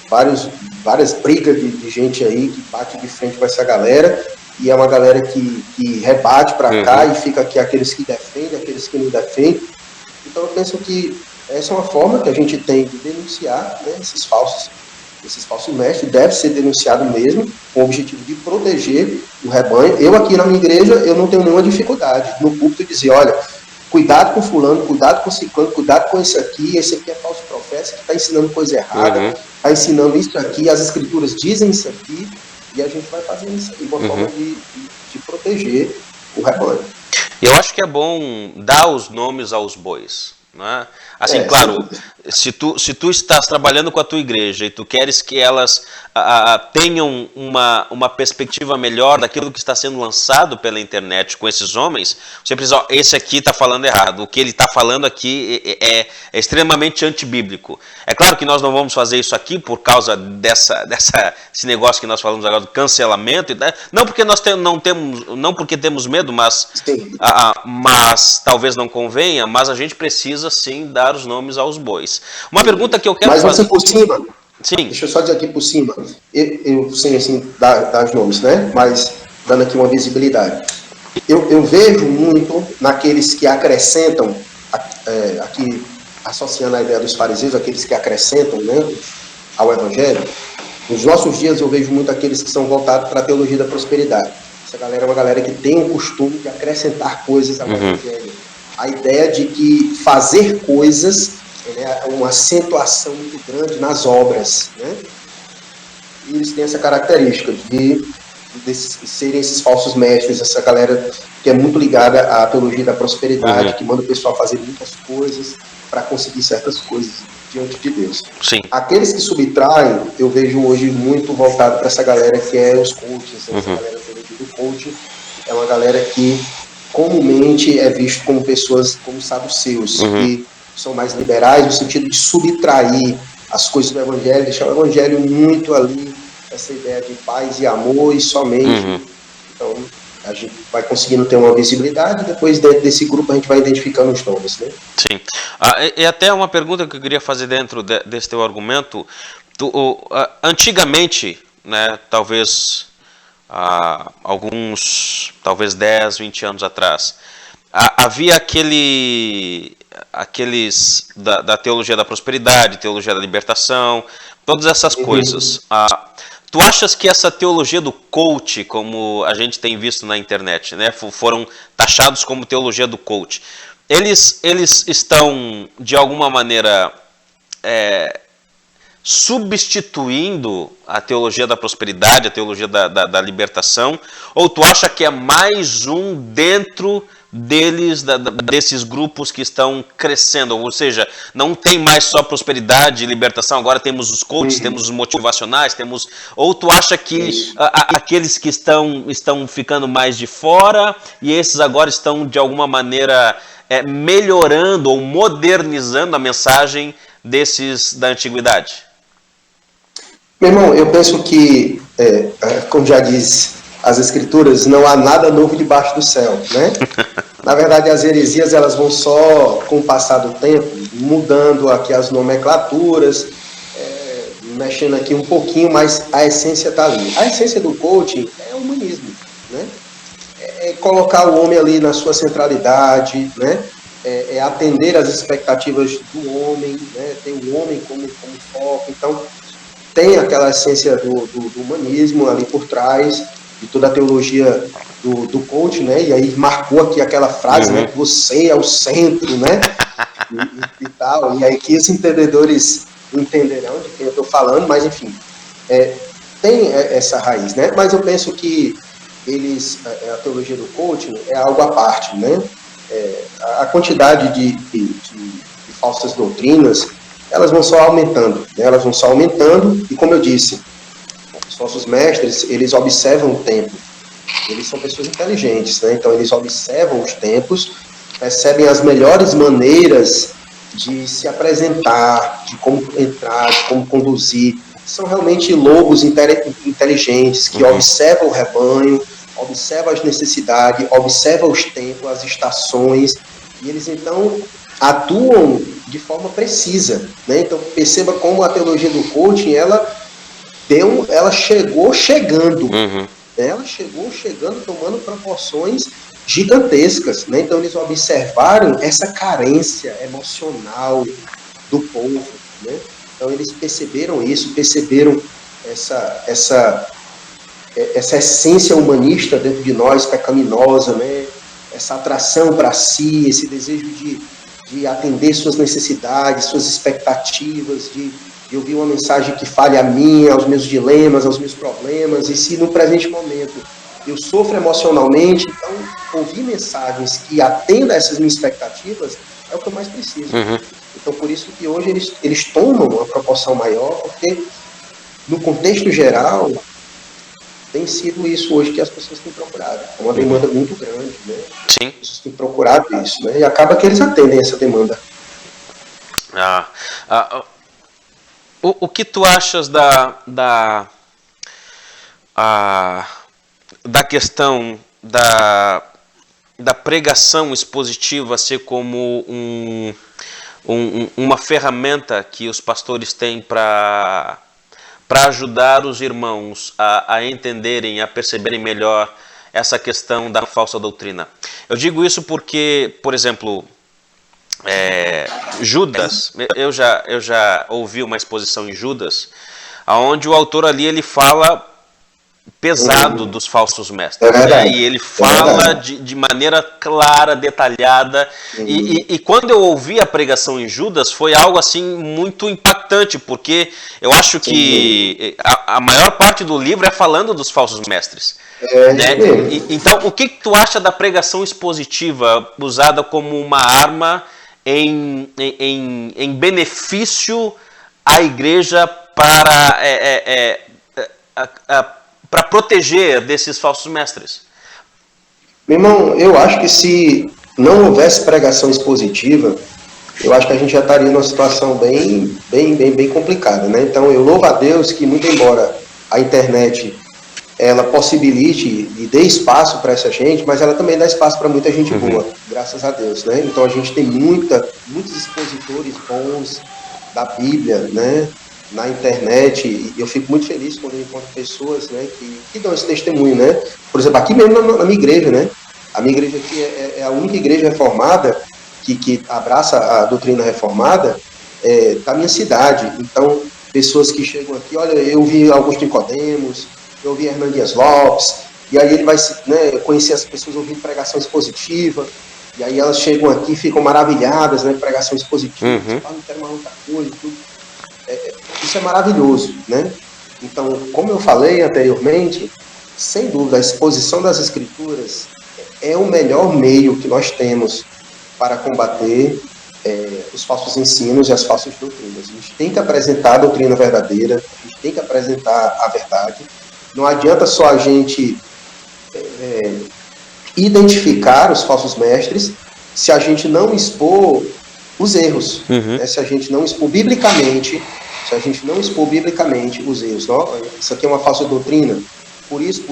Várias brigas de gente aí que bate de frente com essa galera, e é uma galera que rebate para cá e fica aqui aqueles que defendem, aqueles que não defendem. Então eu penso que essa é uma forma que a gente tem de denunciar, né, esses falsos mestres. Deve ser denunciado mesmo, com o objetivo de proteger o rebanho. Eu aqui na minha igreja, eu não tenho nenhuma dificuldade no púlpito dizer, olha, cuidado com fulano, cuidado com ciclano, cuidado com esse aqui é falso profeta, que está ensinando coisa errada, está ensinando isso aqui, as Escrituras dizem isso aqui, e a gente vai fazer isso aqui, uma forma de proteger o rebanho. Eu acho que é bom dar os nomes aos bois, né? Assim, claro, se tu estás trabalhando com a tua igreja e tu queres que elas tenham uma perspectiva melhor daquilo que está sendo lançado pela internet com esses homens, você precisa, esse aqui está falando errado, o que ele está falando aqui é extremamente antibíblico. É claro que nós não vamos fazer isso aqui por causa desse negócio que nós falamos agora do cancelamento, né? Não porque não porque temos medo, mas talvez não convenha, mas a gente precisa sim dar os nomes aos bois. Uma pergunta que eu quero fazer... Mas assim por cima, sim. Deixa eu só dizer aqui por cima, eu sem assim dar os nomes, né? Mas dando aqui uma visibilidade. Eu vejo muito naqueles que acrescentam, aqui associando a ideia dos fariseus, aqueles que acrescentam, né, ao Evangelho. Nos nossos dias eu vejo muito aqueles que são voltados para a teologia da prosperidade. Essa galera é uma galera que tem o costume de acrescentar coisas ao Evangelho. A ideia de que fazer coisas é uma acentuação muito grande nas obras, né? E eles têm essa característica de serem esses falsos mestres, essa galera que é muito ligada à teologia da prosperidade, que manda o pessoal fazer muitas coisas para conseguir certas coisas diante de Deus. Sim. Aqueles que subtraem, eu vejo hoje muito voltado para essa galera que é os coaches, essa galera do coaching, é uma galera que comumente é visto como pessoas, como saduceus, que são mais liberais no sentido de subtrair as coisas do Evangelho, deixar o Evangelho muito ali, essa ideia de paz e amor e somente. Então, a gente vai conseguindo ter uma visibilidade, e depois dentro desse grupo a gente vai identificando os nomes, né? Sim. E até uma pergunta que eu queria fazer dentro desse teu argumento. Antigamente, né, talvez talvez 10, 20 anos atrás, havia aqueles da teologia da prosperidade, teologia da libertação, todas essas coisas. Tu achas que essa teologia do coach, como a gente tem visto na internet, né, foram taxados como teologia do coach, eles estão, de alguma maneira, substituindo a teologia da prosperidade, a teologia da libertação, ou tu acha que é mais um dentro desses grupos que estão crescendo, ou seja, não tem mais só prosperidade e libertação, agora temos os coaches, temos os motivacionais, ou tu acha que aqueles que estão ficando mais de fora e esses agora estão de alguma maneira melhorando ou modernizando a mensagem desses da antiguidade? Meu irmão, eu penso que, como já diz as Escrituras, não há nada novo debaixo do céu, né? Na verdade, as heresias elas vão só, com o passar do tempo, mudando aqui as nomenclaturas, mexendo aqui um pouquinho, mas a essência está ali. A essência do coaching é o humanismo, né? É colocar o homem ali na sua centralidade, né? É atender às expectativas do homem, né? Tem o homem como foco. Então, tem aquela essência do humanismo ali por trás, de toda a teologia do coach, né? E aí marcou aqui aquela frase, né? Você é o centro, né? e tal. E aí que os entendedores entenderão de quem eu estou falando, mas enfim, tem essa raiz, né? Mas eu penso que a teologia do coaching é algo à parte, né? A quantidade de falsas doutrinas, elas vão só aumentando, né? Elas vão só aumentando, e como eu disse, os falsos mestres, eles observam o tempo, eles são pessoas inteligentes, né? Então eles observam os tempos, percebem as melhores maneiras de se apresentar, de como entrar, de como conduzir. São realmente lobos inteligentes que observam o rebanho, observam as necessidades, observam os tempos, as estações, e eles então atuam de forma precisa, né? Então perceba como a teologia do coaching, ela chegou chegando, né? Ela chegou chegando, tomando proporções gigantescas, né? Então eles observaram essa carência emocional do povo, né? Então eles perceberam isso, perceberam essa essência humanista dentro de nós, pecaminosa, né? Essa atração para si, esse desejo de atender suas necessidades, suas expectativas, de ouvir uma mensagem que fale a mim, aos meus dilemas, aos meus problemas, e se no presente momento eu sofro emocionalmente, então ouvir mensagens que atendam a essas minhas expectativas é o que eu mais preciso. Então por isso que hoje eles tomam uma proporção maior, porque no contexto geral tem sido isso hoje que as pessoas têm procurado. É uma demanda muito grande, né? Sim. As pessoas têm procurado isso, né? E acaba que eles atendem essa demanda. O que tu achas da questão da pregação expositiva ser como uma ferramenta que os pastores têm para ajudar os irmãos a entenderem, a perceberem melhor essa questão da falsa doutrina? Eu digo isso porque, por exemplo, Judas, eu já ouvi uma exposição em Judas, onde o autor ali ele fala pesado dos falsos mestres, né? E ele fala de maneira clara, detalhada, e quando eu ouvi a pregação em Judas foi algo assim muito impactante, porque eu acho que a maior parte do livro é falando dos falsos mestres, né? Então o que tu acha da pregação expositiva usada como uma arma em benefício à igreja para proteger desses falsos mestres? Meu irmão, eu acho que se não houvesse pregação expositiva, eu acho que a gente já estaria numa situação bem complicada, né? Então eu louvo a Deus que, muito embora a internet ela possibilite e dê espaço para essa gente, mas ela também dá espaço para muita gente boa, graças a Deus, né? Então a gente tem muitos expositores bons da Bíblia, né, na internet, e eu fico muito feliz quando eu encontro pessoas, né, que dão esse testemunho, né? Por exemplo, aqui mesmo na minha igreja, né? A minha igreja aqui é a única igreja reformada que abraça a doutrina reformada da minha cidade. Então, pessoas que chegam aqui, olha, eu vi Augusto Nicodemos, eu vi Hernán Dias Lopes, e aí ele vai, né, conhecer as pessoas ouvindo pregação expositiva, e aí elas chegam aqui e ficam maravilhadas, né, pregação expositiva, não quero mais outra coisa, tudo. Isso é maravilhoso, né? Então, como eu falei anteriormente, sem dúvida, a exposição das Escrituras é o melhor meio que nós temos para combater os falsos ensinos e as falsas doutrinas. A gente tem que apresentar a doutrina verdadeira, a gente tem que apresentar a verdade. Não adianta só a gente identificar os falsos mestres se a gente não expor os erros, né? Se a gente não expor biblicamente, os erros. Não? Isso aqui é uma falsa doutrina, por isso,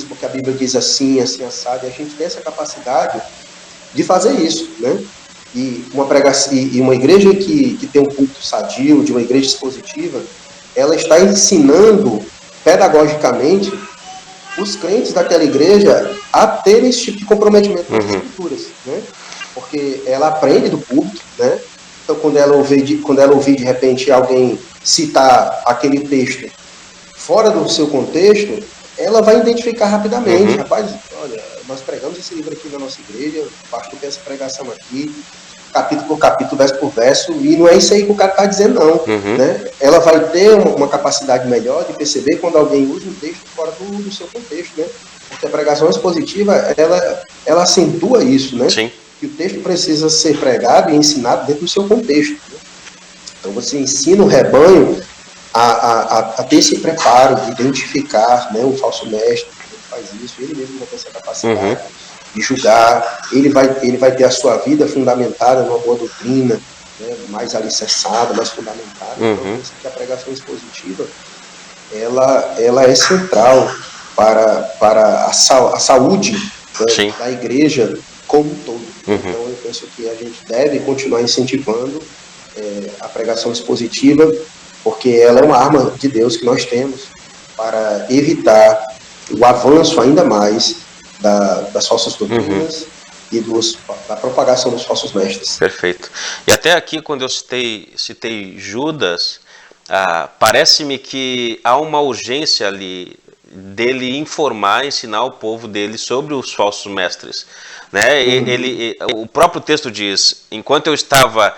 porque a Bíblia diz assim, assim, assado, e a gente tem essa capacidade de fazer isso, né? E uma igreja que tem um culto sadio, de uma igreja expositiva, ela está ensinando pedagogicamente os crentes daquela igreja a terem esse tipo de comprometimento com as Escrituras, né? Porque ela aprende do público, né? Então, quando ela ouvir de repente alguém citar aquele texto fora do seu contexto, ela vai identificar rapidamente. Rapaz, olha, nós pregamos esse livro aqui na nossa igreja, o pastor tem essa pregação aqui, capítulo por capítulo, verso por verso, e não é isso aí que o cara está dizendo, não. Né? Ela vai ter uma capacidade melhor de perceber quando alguém usa um texto fora do seu contexto, né? Porque a pregação expositiva, ela acentua isso, né? Sim. Que o texto precisa ser pregado e ensinado dentro do seu contexto. Né? Então você ensina o rebanho a ter esse preparo de identificar, né, o falso mestre, ele faz isso, ele mesmo vai ter essa capacidade de julgar, ele vai ter a sua vida fundamentada numa boa doutrina, né, mais alicerçada, mais fundamentada. Então, eu penso que a pregação expositiva, ela é central para a saúde, né, da igreja como um todo. Então, eu penso que a gente deve continuar incentivando a pregação expositiva, porque ela é uma arma de Deus que nós temos para evitar o avanço ainda mais das falsas doutrinas e da propagação dos falsos mestres. Perfeito. E até aqui, quando eu citei Judas, parece-me que há uma urgência ali dele informar, ensinar o povo dele sobre os falsos mestres. Né? O próprio texto diz, enquanto eu estava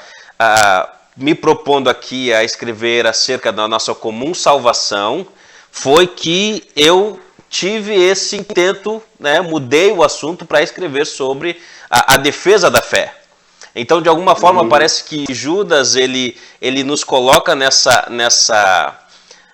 me propondo aqui a escrever acerca da nossa comum salvação, foi que eu tive esse intento, né, mudei o assunto para escrever sobre a defesa da fé. Então, de alguma forma, parece que Judas, ele nos coloca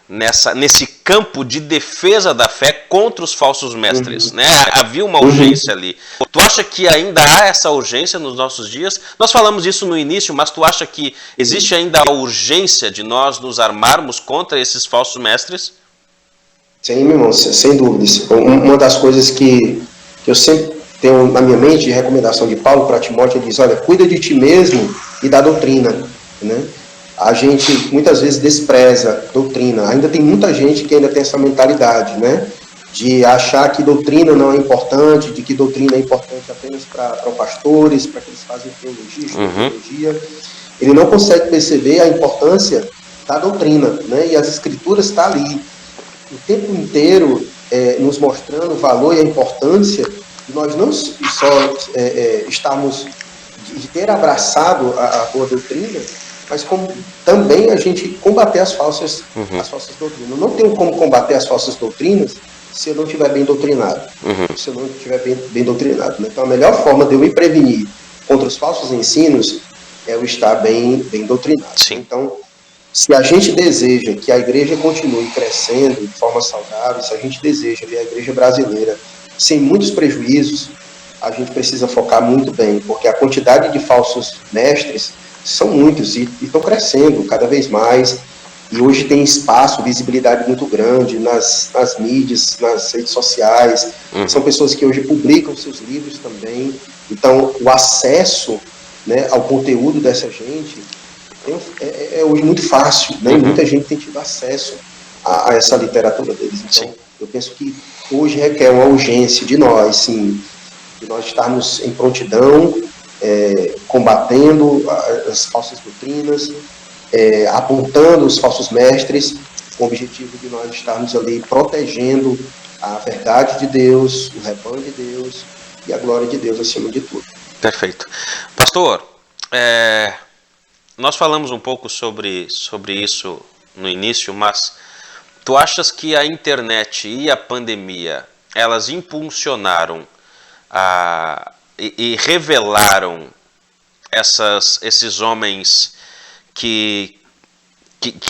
nesse campo de defesa da fé contra os falsos mestres. Né? Havia uma urgência ali. Tu acha que ainda há essa urgência nos nossos dias? Nós falamos isso no início, mas tu acha que existe ainda a urgência de nós nos armarmos contra esses falsos mestres? Sim, meu irmão, sem dúvidas. Uma das coisas que eu sempre tenho na minha mente, de recomendação de Paulo para Timóteo, ele diz, olha, cuida de ti mesmo e da doutrina, né? A gente muitas vezes despreza doutrina. Ainda tem muita gente que ainda tem essa mentalidade, né? De achar que doutrina não é importante, de que doutrina é importante apenas para pastores, para que eles fazem teologia, teologia. Ele não consegue perceber a importância da doutrina, né? E as escrituras estão ali o tempo inteiro nos mostrando o valor e a importância de nós não só estarmos, de ter abraçado a boa doutrina, mas como também a gente combater as falsas doutrinas. Eu não tenho como combater as falsas doutrinas se eu não estiver bem doutrinado. Se eu não estiver bem doutrinado. Né? Então, a melhor forma de eu me prevenir contra os falsos ensinos é eu estar bem doutrinado. Sim. Então, se a gente deseja que a igreja continue crescendo de forma saudável, se a gente deseja ver a igreja brasileira sem muitos prejuízos, a gente precisa focar muito bem, porque a quantidade de falsos mestres são muitos e estão crescendo cada vez mais, e hoje tem espaço, visibilidade muito grande nas mídias, nas redes sociais, são pessoas que hoje publicam seus livros também, então o acesso, né, ao conteúdo dessa gente é hoje muito fácil, né, e muita gente tem tido acesso a essa literatura deles, então eu penso que hoje requer uma urgência de nós, sim, de nós estarmos em prontidão, combatendo as falsas doutrinas, apontando os falsos mestres, com o objetivo de nós estarmos ali protegendo a verdade de Deus, o rebanho de Deus e a glória de Deus acima de tudo. Perfeito. Pastor, nós falamos um pouco sobre isso no início, mas tu achas que a internet e a pandemia, elas impulsionaram e revelaram esses homens que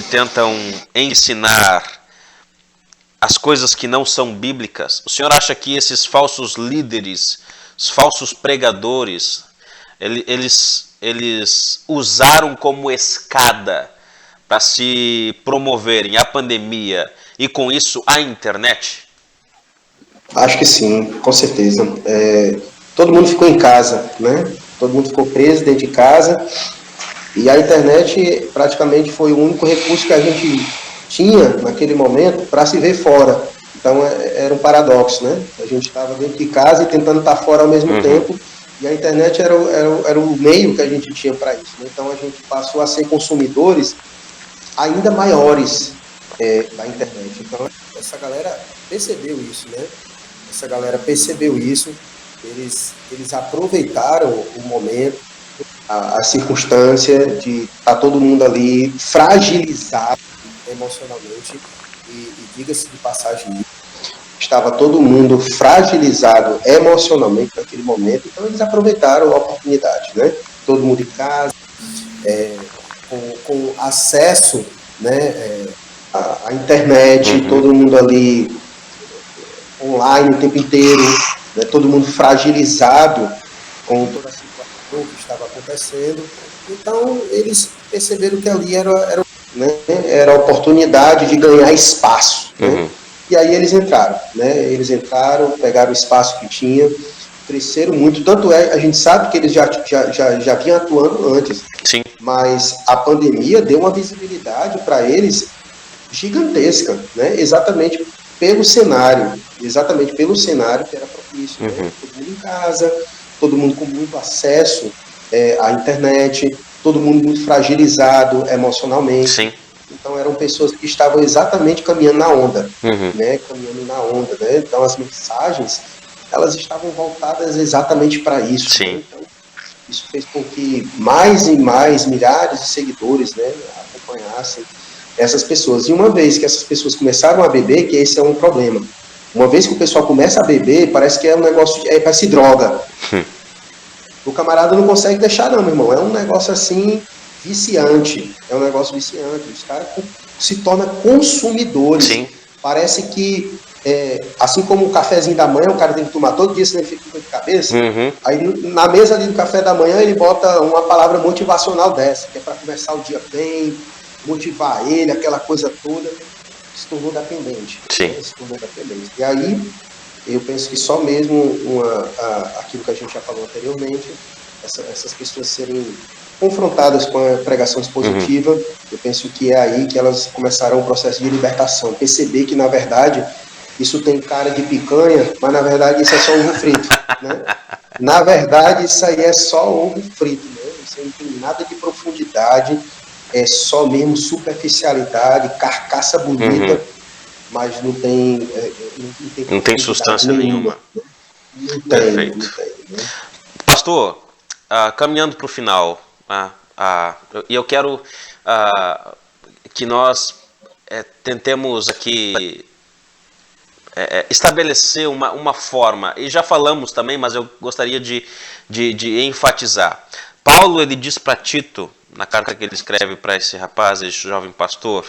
tentam ensinar as coisas que não são bíblicas? O senhor acha que esses falsos líderes, os falsos pregadores, eles usaram como escada para se promoverem a pandemia e com isso a internet? Acho que sim, com certeza. Todo mundo ficou em casa, né? Todo mundo ficou preso dentro de casa e a internet praticamente foi o único recurso que a gente tinha naquele momento para se ver fora. Então era um paradoxo, né? A gente estava dentro de casa e tentando estar fora ao mesmo tempo, e a internet era o meio que a gente tinha para isso. Né? Então a gente passou a ser consumidores ainda maiores da internet. Então essa galera percebeu isso, né? Essa galera percebeu isso, eles aproveitaram o momento, a circunstância de estar todo mundo ali fragilizado emocionalmente, e diga-se de passagem, estava todo mundo fragilizado emocionalmente naquele momento, então eles aproveitaram a oportunidade, né? Todo mundo em casa, com acesso, né, à internet, todo mundo ali online o tempo inteiro, né, todo mundo fragilizado com toda a situação que estava acontecendo. Então eles perceberam que ali era a oportunidade de ganhar espaço, né? E aí eles entraram, pegaram o espaço que tinha, cresceram muito, tanto a gente sabe que eles já vinham atuando antes. Sim. Mas a pandemia deu uma visibilidade para eles gigantesca, né? Exatamente pelo cenário que era propício, né? Todo mundo em casa, todo mundo com muito acesso à internet, todo mundo muito fragilizado emocionalmente. Sim. Então eram pessoas que estavam exatamente caminhando na onda, né? Então as mensagens, elas estavam voltadas exatamente para isso. Sim. Né? Então, isso fez com que mais e mais milhares de seguidores, né, acompanhassem essas pessoas. E uma vez que essas pessoas começaram a beber, que esse é um problema. Uma vez que o pessoal começa a beber, parece que é um negócio, parece droga. O camarada não consegue deixar não, meu irmão. É um negócio assim, viciante. Os caras se tornam consumidores. Sim. Parece que, assim como o cafezinho da manhã, o cara tem que tomar todo dia, senão ele fica com dor de cabeça. Aí na mesa ali do café da manhã, ele bota uma palavra motivacional dessa, que é para começar o dia bem, motivar ele, aquela coisa toda. Se tornou dependente. Sim. Né? Se tornou dependente. E aí, eu penso que só mesmo aquilo que a gente já falou anteriormente, essas pessoas serem confrontadas com a pregação expositiva, eu penso que é aí que elas começarão o processo de libertação. Perceber que, na verdade, isso tem cara de picanha, mas, na verdade, isso é só ovo frito. Né? Na verdade, isso aí é só ovo frito. Né? Isso aí não tem nada de profundidade, é só mesmo superficialidade, carcaça bonita, mas não tem substância nenhuma. Não tem. Perfeito. Não tem, né? Pastor, caminhando para o final, e eu quero que nós tentemos aqui estabelecer uma forma, e já falamos também, mas eu gostaria de enfatizar. Paulo, ele diz para Tito, na carta que ele escreve para esse rapaz, esse jovem pastor,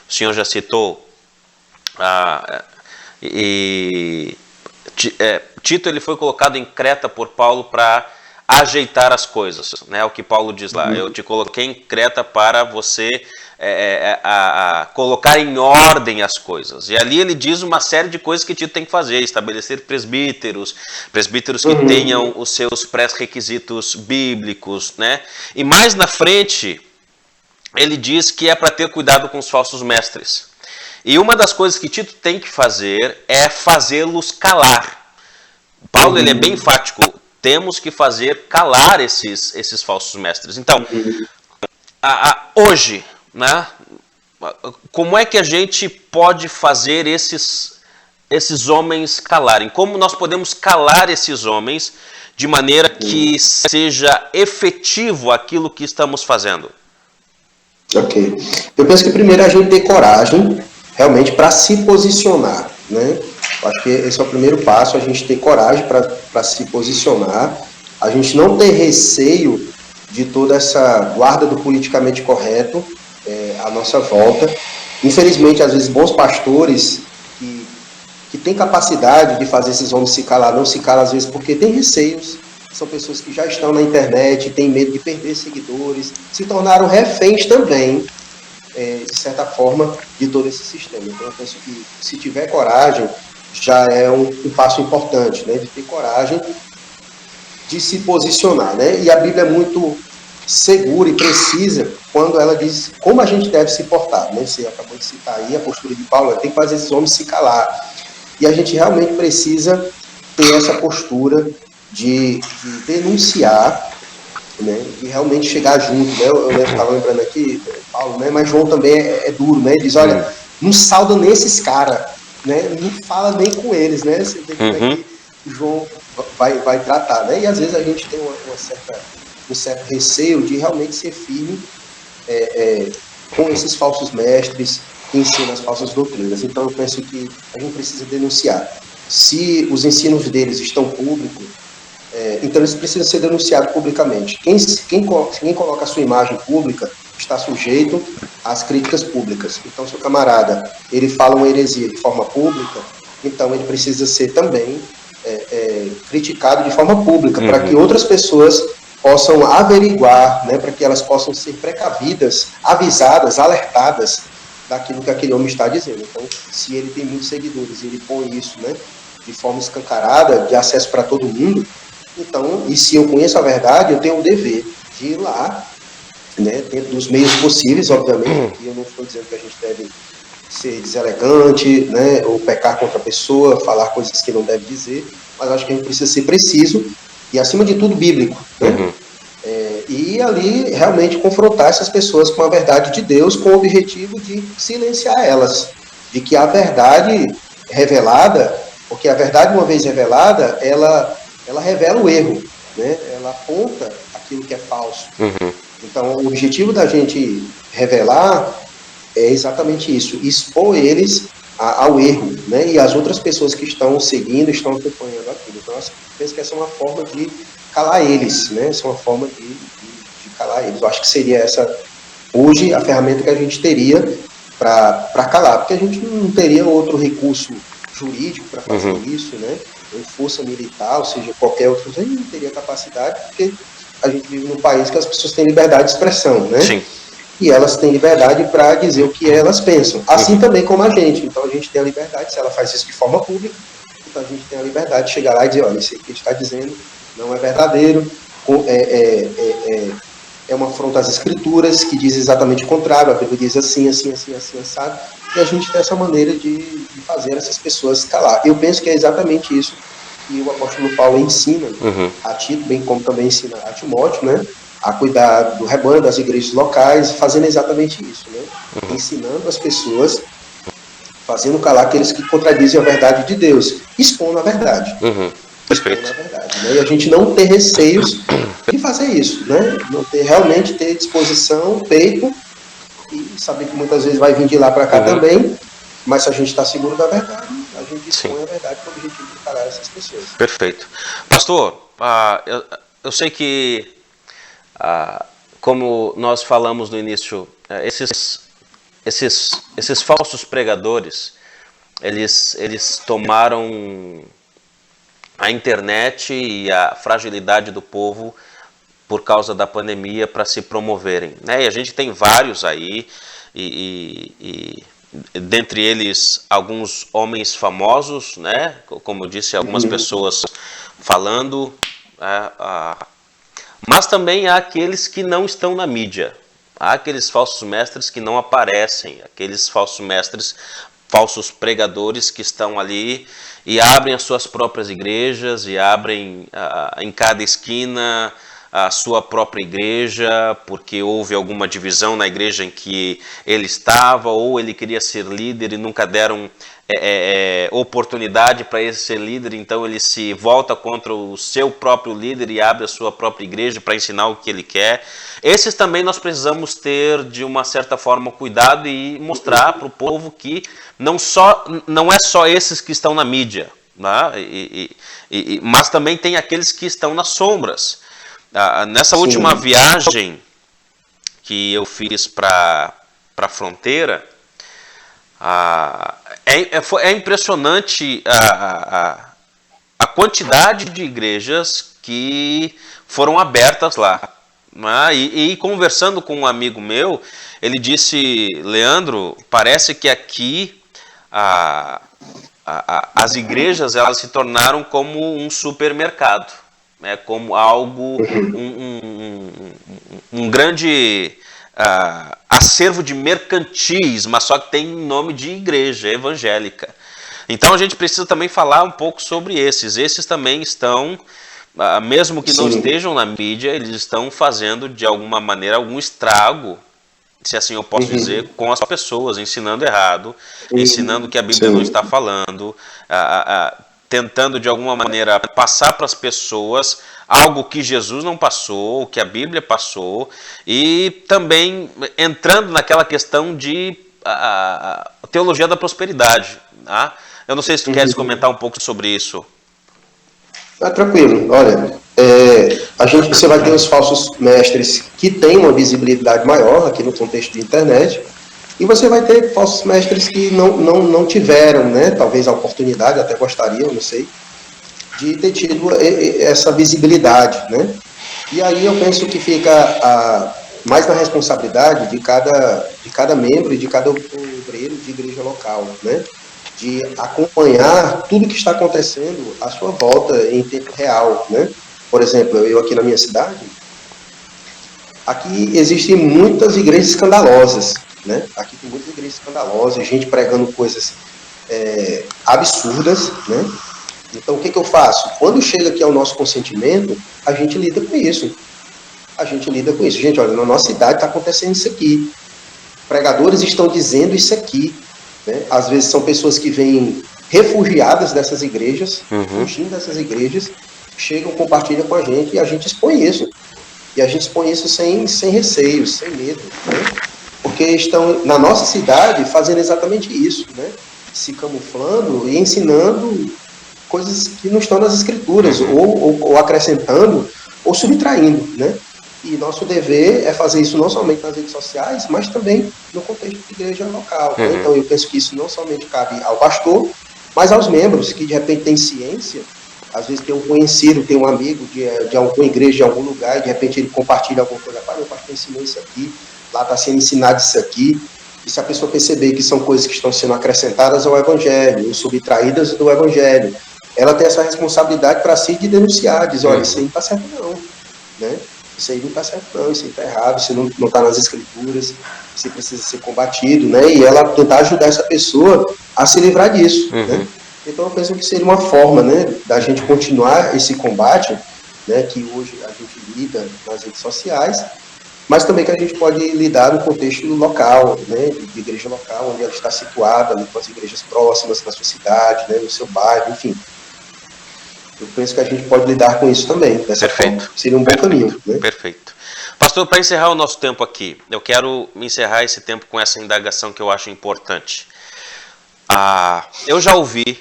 o senhor já citou, Tito, ele foi colocado em Creta por Paulo para ajeitar as coisas, né? O que Paulo diz lá, eu te coloquei em Creta para você colocar em ordem as coisas. E ali ele diz uma série de coisas que Tito tem que fazer, estabelecer presbíteros que tenham os seus pré-requisitos bíblicos, né? E mais na frente, ele diz que é para ter cuidado com os falsos mestres. E uma das coisas que Tito tem que fazer é fazê-los calar. Paulo, ele é bem enfático, temos que fazer calar esses falsos mestres. Então, hoje, né, como é que a gente pode fazer esses homens calarem? Como nós podemos calar esses homens de maneira que seja efetivo aquilo que estamos fazendo? Ok. Eu penso que primeiro a gente ter coragem realmente para se posicionar, né? Eu acho que esse é o primeiro passo, a gente ter coragem para se posicionar, a gente não ter receio de toda essa guarda do politicamente correto à nossa volta. Infelizmente, às vezes, bons pastores que têm capacidade de fazer esses homens se calar, não se calam às vezes porque têm receios, são pessoas que já estão na internet, têm medo de perder seguidores, se tornaram reféns também, de certa forma, de todo esse sistema. Então, eu penso que se tiver coragem, já é um passo importante, né, de ter coragem de se posicionar, né? E a Bíblia é muito segura e precisa quando ela diz como a gente deve se portar, né? Você acabou de citar aí a postura de Paulo, tem que fazer esses homens se calar. E a gente realmente precisa ter essa postura de denunciar, né? De realmente chegar junto, né? Eu estava lembrando aqui, Paulo, né? Mas João também é duro, né? Ele diz, olha, não salda nesses caras, né? Não fala nem com eles, né? Você vê como é que João vai tratar, né? E às vezes a gente tem uma certa um certo receio de realmente ser firme com esses falsos mestres que ensinam as falsas doutrinas. Então, eu penso que a gente precisa denunciar. Se os ensinos deles estão públicos, então eles precisam ser denunciados publicamente. Quem coloca a sua imagem pública está sujeito às críticas públicas. Então, se o camarada ele fala uma heresia de forma pública, então ele precisa ser também criticado de forma pública, para que outras pessoas possam averiguar, né, para que elas possam ser precavidas, avisadas, alertadas daquilo que aquele homem está dizendo. Então, se ele tem muitos seguidores e ele põe isso, né, de forma escancarada, de acesso para todo mundo, então, e se eu conheço a verdade, eu tenho o dever de ir lá, né, dentro dos meios possíveis, obviamente, e eu não estou dizendo que a gente deve ser deselegante, né, ou pecar contra a pessoa, falar coisas que não deve dizer, mas acho que a gente precisa ser preciso e, acima de tudo, bíblico, né? E ali realmente confrontar essas pessoas com a verdade de Deus, com o objetivo de silenciar elas, de que a verdade revelada, porque a verdade, uma vez revelada, ela revela o erro, né? Ela aponta aquilo que é falso. Então, o objetivo da gente revelar é exatamente isso, expor eles ao erro, né? E as outras pessoas que estão seguindo, estão acompanhando aquilo. Então, eu penso que essa é uma forma de calar eles, né? Essa é uma forma de calar eles. Eu acho que seria essa, hoje, a ferramenta que a gente teria para calar, porque a gente não teria outro recurso jurídico para fazer isso, né? Ou força militar, ou seja, qualquer outro, a gente não teria capacidade, porque a gente vive num país que as pessoas têm liberdade de expressão, né? Sim. E elas têm liberdade para dizer o que elas pensam, assim também como a gente. Então a gente tem a liberdade, se ela faz isso de forma pública, então a gente tem a liberdade de chegar lá e dizer, olha, isso que ele está dizendo não é verdadeiro, é uma afronta às escrituras, que diz exatamente o contrário, a Bíblia diz assim, assim, assim, assim, assado, e a gente tem essa maneira de fazer essas pessoas calar. Eu penso que é exatamente isso que o apóstolo Paulo ensina a Tito, bem como também ensina a Timóteo, né? A cuidar do rebanho, das igrejas locais, fazendo exatamente isso, né? Ensinando as pessoas, fazendo calar aqueles que contradizem a verdade de Deus, expondo a verdade. Perfeito. Expondo a verdade, né? E a gente não ter receios de fazer isso, né? Não ter, realmente ter disposição, peito, e saber que muitas vezes vai vir de lá para cá também, mas se a gente está seguro da verdade, a gente expõe a verdade com o objetivo de calar essas pessoas. Perfeito. Pastor, eu sei que, como nós falamos no início, esses falsos pregadores, eles tomaram a internet e a fragilidade do povo por causa da pandemia para se promoverem, né? E a gente tem vários aí, e dentre eles alguns homens famosos, né? Como eu disse, algumas pessoas falando, mas também há aqueles que não estão na mídia, há aqueles falsos mestres que não aparecem, aqueles falsos mestres, falsos pregadores que estão ali e abrem as suas próprias igrejas e abrem em cada esquina a sua própria igreja, porque houve alguma divisão na igreja em que ele estava, ou ele queria ser líder e nunca deram oportunidade para ele ser líder, então ele se volta contra o seu próprio líder e abre a sua própria igreja para ensinar o que ele quer. Esses também nós precisamos ter, de uma certa forma, cuidado e mostrar para o povo que não é só esses que estão na mídia, né? Mas também tem aqueles que estão nas sombras. Nessa última viagem que eu fiz para a fronteira, é impressionante a quantidade de igrejas que foram abertas lá. E conversando com um amigo meu, ele disse, Leandro, parece que aqui as igrejas elas se tornaram como um supermercado, né, como algo, um grande acervo de mercantis, mas só que tem nome de igreja evangélica. Então a gente precisa também falar um pouco sobre esses. Esses também estão, mesmo que não estejam na mídia, eles estão fazendo de alguma maneira algum estrago, se assim eu posso dizer, com as pessoas, ensinando errado, ensinando que a Bíblia não está falando, tentando de alguma maneira passar para as pessoas algo que Jesus não passou, que a Bíblia passou, e também entrando naquela questão de teologia da prosperidade. Tá? Eu não sei se tu queres comentar um pouco sobre isso. Tranquilo. Olha, você vai ter os falsos mestres que têm uma visibilidade maior aqui no contexto de internet, e você vai ter falsos mestres que não tiveram, né, talvez a oportunidade, até gostariam, não sei, de ter tido essa visibilidade, né? E aí eu penso que fica mais na responsabilidade de cada membro e de cada obreiro de igreja local, né? De acompanhar tudo que está acontecendo à sua volta em tempo real, né? Por exemplo, eu aqui na minha cidade, aqui existem muitas igrejas escandalosas, né? Aqui tem muitas igrejas escandalosas, gente pregando coisas absurdas, né? Então, o que eu faço? Quando chega aqui ao nosso consentimento, a gente lida com isso. Gente, olha, na nossa cidade está acontecendo isso aqui. Pregadores estão dizendo isso aqui. Né? Às vezes são pessoas que vêm refugiadas dessas igrejas, fugindo dessas igrejas, chegam, compartilham com a gente e a gente expõe isso. E a gente expõe isso sem receios, sem medo. Né? Porque estão, na nossa cidade, fazendo exatamente isso. Né? Se camuflando e ensinando coisas que não estão nas escrituras, ou acrescentando, ou subtraindo, né? E nosso dever é fazer isso não somente nas redes sociais, mas também no contexto de igreja local. Né? Então eu penso que isso não somente cabe ao pastor, mas aos membros que de repente têm ciência, às vezes tem um conhecido, tem um amigo de alguma igreja, de algum lugar, e de repente ele compartilha alguma coisa, meu pastor ensinou isso aqui, lá está sendo ensinado isso aqui. E se a pessoa perceber que são coisas que estão sendo acrescentadas ao evangelho, ou subtraídas do evangelho, ela tem essa responsabilidade para si de denunciar, dizer, olha, isso aí não está certo não, né? Isso aí não está certo não, isso aí está errado, isso não está nas escrituras, isso precisa ser combatido, né? E ela tentar ajudar essa pessoa a se livrar disso, né? Então eu penso que seria uma forma, né, da gente continuar esse combate, né, que hoje a gente lida nas redes sociais, mas também que a gente pode lidar no contexto local, né, de igreja local, onde ela está situada, ali, com as igrejas próximas na sua cidade, né, no seu bairro, enfim. Eu penso que a gente pode lidar com isso também, dessa forma. Seria um bom caminho. Né? Perfeito. Pastor, para encerrar o nosso tempo aqui, eu quero encerrar esse tempo com essa indagação que eu acho importante. Eu já ouvi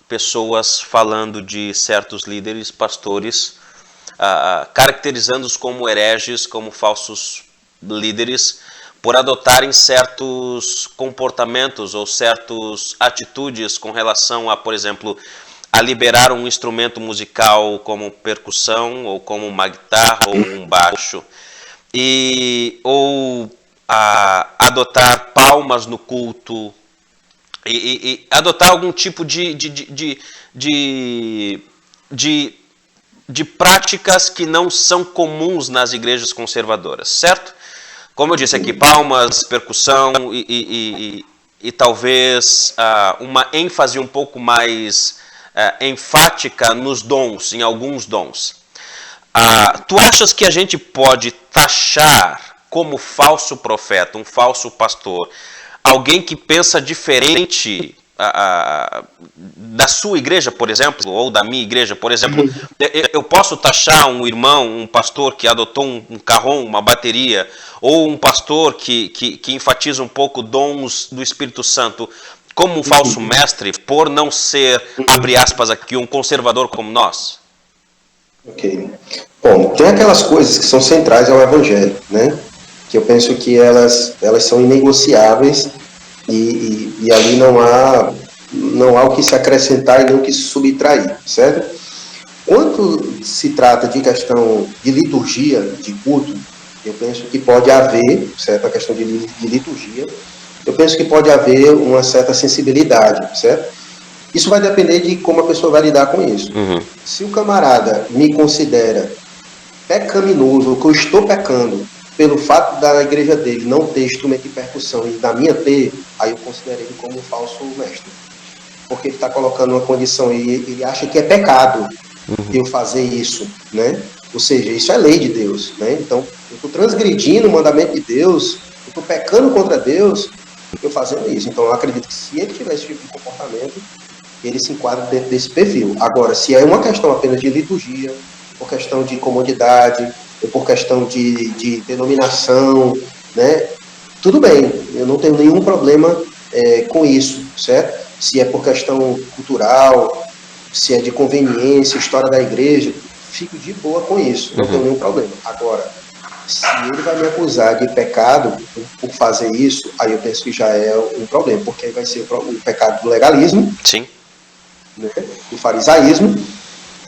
pessoas falando de certos líderes, pastores, caracterizando-os como hereges, como falsos líderes, por adotarem certos comportamentos ou certas atitudes com relação a, por exemplo, a liberar um instrumento musical como percussão, ou como uma guitarra, ou um baixo, ou a adotar palmas no culto, e adotar algum tipo de práticas que não são comuns nas igrejas conservadoras, certo? Como eu disse aqui, palmas, percussão e talvez uma ênfase um pouco mais enfática nos dons, em alguns dons. Tu achas que a gente pode taxar como falso profeta, um falso pastor, alguém que pensa diferente da sua igreja, por exemplo, ou da minha igreja, por exemplo? Eu posso taxar um irmão, um pastor que adotou um carrom, uma bateria, ou um pastor que enfatiza um pouco dons do Espírito Santo, como um falso mestre, por não ser, abre aspas aqui, um conservador como nós? Ok. Bom, tem aquelas coisas que são centrais ao Evangelho, né? Que eu penso que elas são inegociáveis e ali não há o que se acrescentar e nem o que se subtrair, certo? Quando se trata de questão de liturgia, de culto, eu penso que pode haver, certo? A questão de liturgia, eu penso que pode haver uma certa sensibilidade, certo? Isso vai depender de como a pessoa vai lidar com isso. Se o camarada me considera pecaminoso, ou que eu estou pecando, pelo fato da igreja dele não ter instrumento de percussão e da minha ter, aí eu considero ele como um falso mestre. Porque ele está colocando uma condição e ele acha que é pecado eu fazer isso, né? Ou seja, isso é lei de Deus, né? Então, eu estou transgredindo o mandamento de Deus, eu estou pecando contra Deus, eu fazendo isso. Então, eu acredito que se ele tiver esse tipo de comportamento, ele se enquadra dentro desse perfil. Agora, se é uma questão apenas de liturgia, por questão de comodidade, ou por questão de denominação, né? Tudo bem, eu não tenho nenhum problema com isso, certo? Se é por questão cultural, se é de conveniência, história da igreja, fico de boa com isso, não tenho nenhum problema. Agora, se ele vai me acusar de pecado por fazer isso, aí eu penso que já é um problema, porque aí vai ser o pecado do legalismo, Sim. né, do farisaísmo,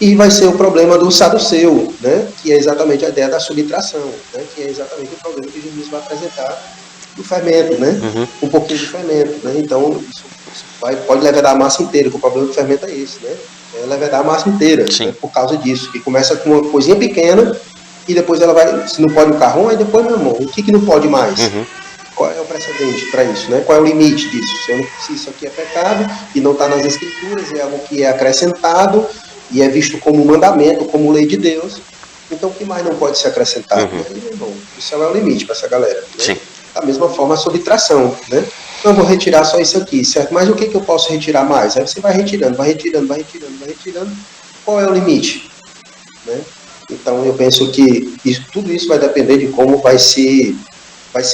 e vai ser o problema do saduceu, né, que é exatamente a ideia da subtração, né, que é exatamente o problema que Jesus vai apresentar do fermento, né, um pouquinho de fermento, né, então isso pode levedar a massa inteira, porque o problema do fermento é esse, né, é levedar a massa inteira, né, por causa disso, que começa com uma coisinha pequena, e depois ela vai, se não pode o carrão, aí depois, meu irmão, o que não pode mais? Qual é o precedente para isso, né? Qual é o limite disso? Se isso aqui é pecado e não está nas escrituras, é algo que é acrescentado e é visto como mandamento, como lei de Deus, então o que mais não pode ser acrescentado? Né? Meu irmão, isso é o limite para essa galera. Né? Sim. Da mesma forma a subtração, né? Não vou retirar só isso aqui, certo? Mas o que eu posso retirar mais? Aí você vai retirando. Qual é o limite? Né? Então, eu penso que tudo isso vai depender de como vai ser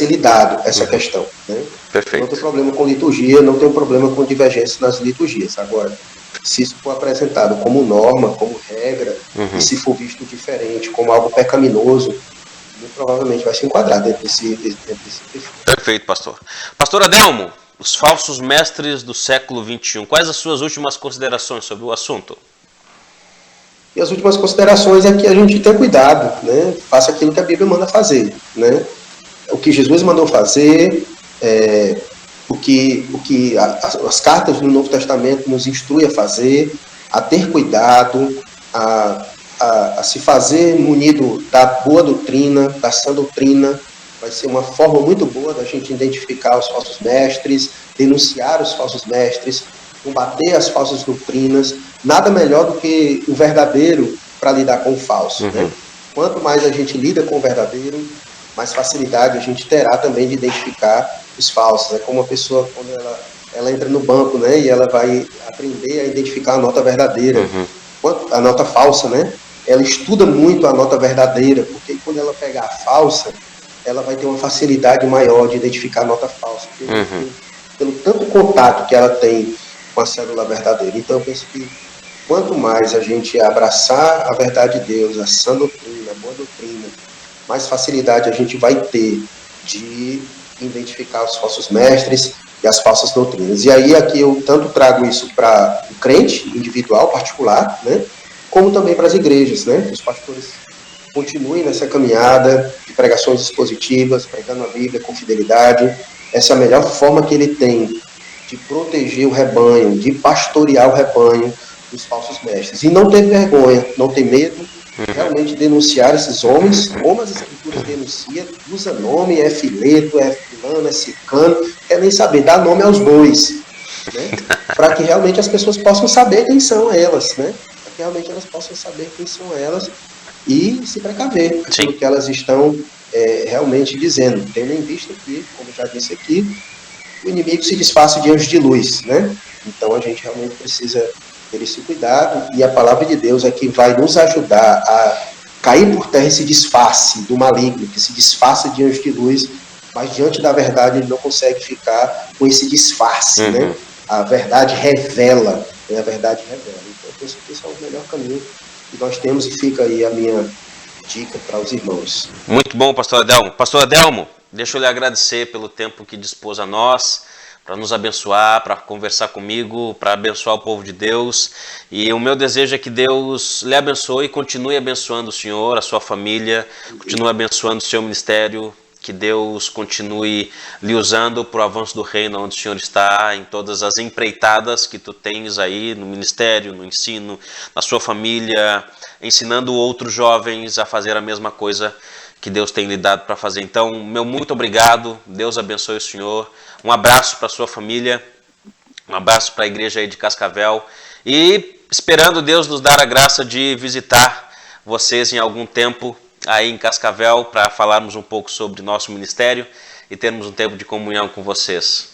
lidado essa questão. Né? Perfeito. Não tem problema com liturgia, não tem problema com divergência nas liturgias. Agora, se isso for apresentado como norma, como regra, e se for visto diferente, como algo pecaminoso, muito provavelmente vai se enquadrar dentro desse perfil. Perfeito, pastor. Pastor Adelmo, os falsos mestres do século XXI, quais as suas últimas considerações sobre o assunto? E as últimas considerações é que a gente tenha cuidado, né? Faça aquilo que a Bíblia manda fazer, né? O que Jesus mandou fazer, as cartas do Novo Testamento nos instruem a fazer, a ter cuidado, a se fazer munido da boa doutrina, da sã doutrina. Vai ser uma forma muito boa da gente identificar os falsos mestres, denunciar os falsos mestres, combater as falsas doutrinas. Nada melhor do que o verdadeiro para lidar com o falso. Né? Quanto mais a gente lida com o verdadeiro, mais facilidade a gente terá também de identificar os falsos. É como a pessoa, quando ela entra no banco, né, e ela vai aprender a identificar a nota verdadeira, a nota falsa, né? Ela estuda muito a nota verdadeira, porque quando ela pegar a falsa, ela vai ter uma facilidade maior de identificar a nota falsa, pelo tanto contato que ela tem com a célula verdadeira. Então eu penso que quanto mais a gente abraçar a verdade de Deus, a sã doutrina, a boa doutrina, mais facilidade a gente vai ter de identificar os falsos mestres e as falsas doutrinas. E aí aqui eu tanto trago isso para o crente individual, particular, né, como também para as igrejas, né, que os pastores continuem nessa caminhada de pregações expositivas, pregando a Bíblia com fidelidade. Essa é a melhor forma que ele tem de proteger o rebanho, de pastorear o rebanho dos falsos mestres. E não ter vergonha, não ter medo, realmente denunciar esses homens, como as escrituras denunciam, usa nome, é fileto, é fulano, é cicano, quer nem saber, dá nome aos bois, né? Para que realmente as pessoas possam saber quem são elas, né? Para que realmente elas possam saber quem são elas e se precaver aquilo que elas estão realmente dizendo, tendo em vista que, como já disse aqui, o inimigo se disfarça de anjo de luz, né? Então a gente realmente precisa ter esse cuidado, e a palavra de Deus é que vai nos ajudar a cair por terra esse disfarce do maligno, que se disfarça de anjo de luz, mas diante da verdade ele não consegue ficar com esse disfarce, né? A verdade revela, né? A verdade revela. Então eu penso que esse é o melhor caminho que nós temos, e fica aí a minha dica para os irmãos. Muito bom, pastor Adelmo. Pastor Adelmo, deixa eu lhe agradecer pelo tempo que dispôs a nós, para nos abençoar, para conversar comigo, para abençoar o povo de Deus. E o meu desejo é que Deus lhe abençoe e continue abençoando o senhor, a sua família, continue abençoando o seu ministério, que Deus continue lhe usando para o avanço do reino onde o senhor está, em todas as empreitadas que tu tens aí no ministério, no ensino, na sua família, ensinando outros jovens a fazer a mesma coisa que Deus tem lhe dado para fazer. Então, meu muito obrigado, Deus abençoe o senhor, um abraço para a sua família, um abraço para a igreja aí de Cascavel, e esperando Deus nos dar a graça de visitar vocês em algum tempo aí em Cascavel, para falarmos um pouco sobre nosso ministério e termos um tempo de comunhão com vocês.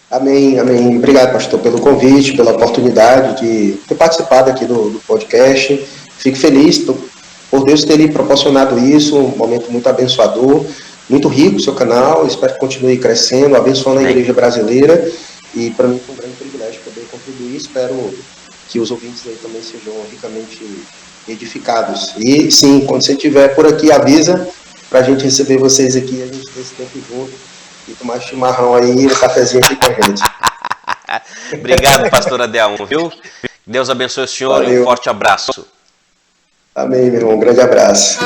Amém, amém. Obrigado, pastor, pelo convite, pela oportunidade de ter participado aqui do podcast. Fico feliz por Deus ter lhe proporcionado isso, um momento muito abençoador, muito rico o seu canal. Espero que continue crescendo, abençoando a igreja brasileira. E para mim foi um grande privilégio poder contribuir. Espero que os ouvintes aí também sejam ricamente edificados. E sim, quando você estiver por aqui, avisa para a gente receber vocês aqui, a gente ter esse tempo junto e tomar chimarrão aí, um cafezinho aqui com a gente. Obrigado, pastor Adelmo, viu? Deus abençoe o senhor. Valeu. E um forte abraço. Amém, meu irmão. Um grande abraço.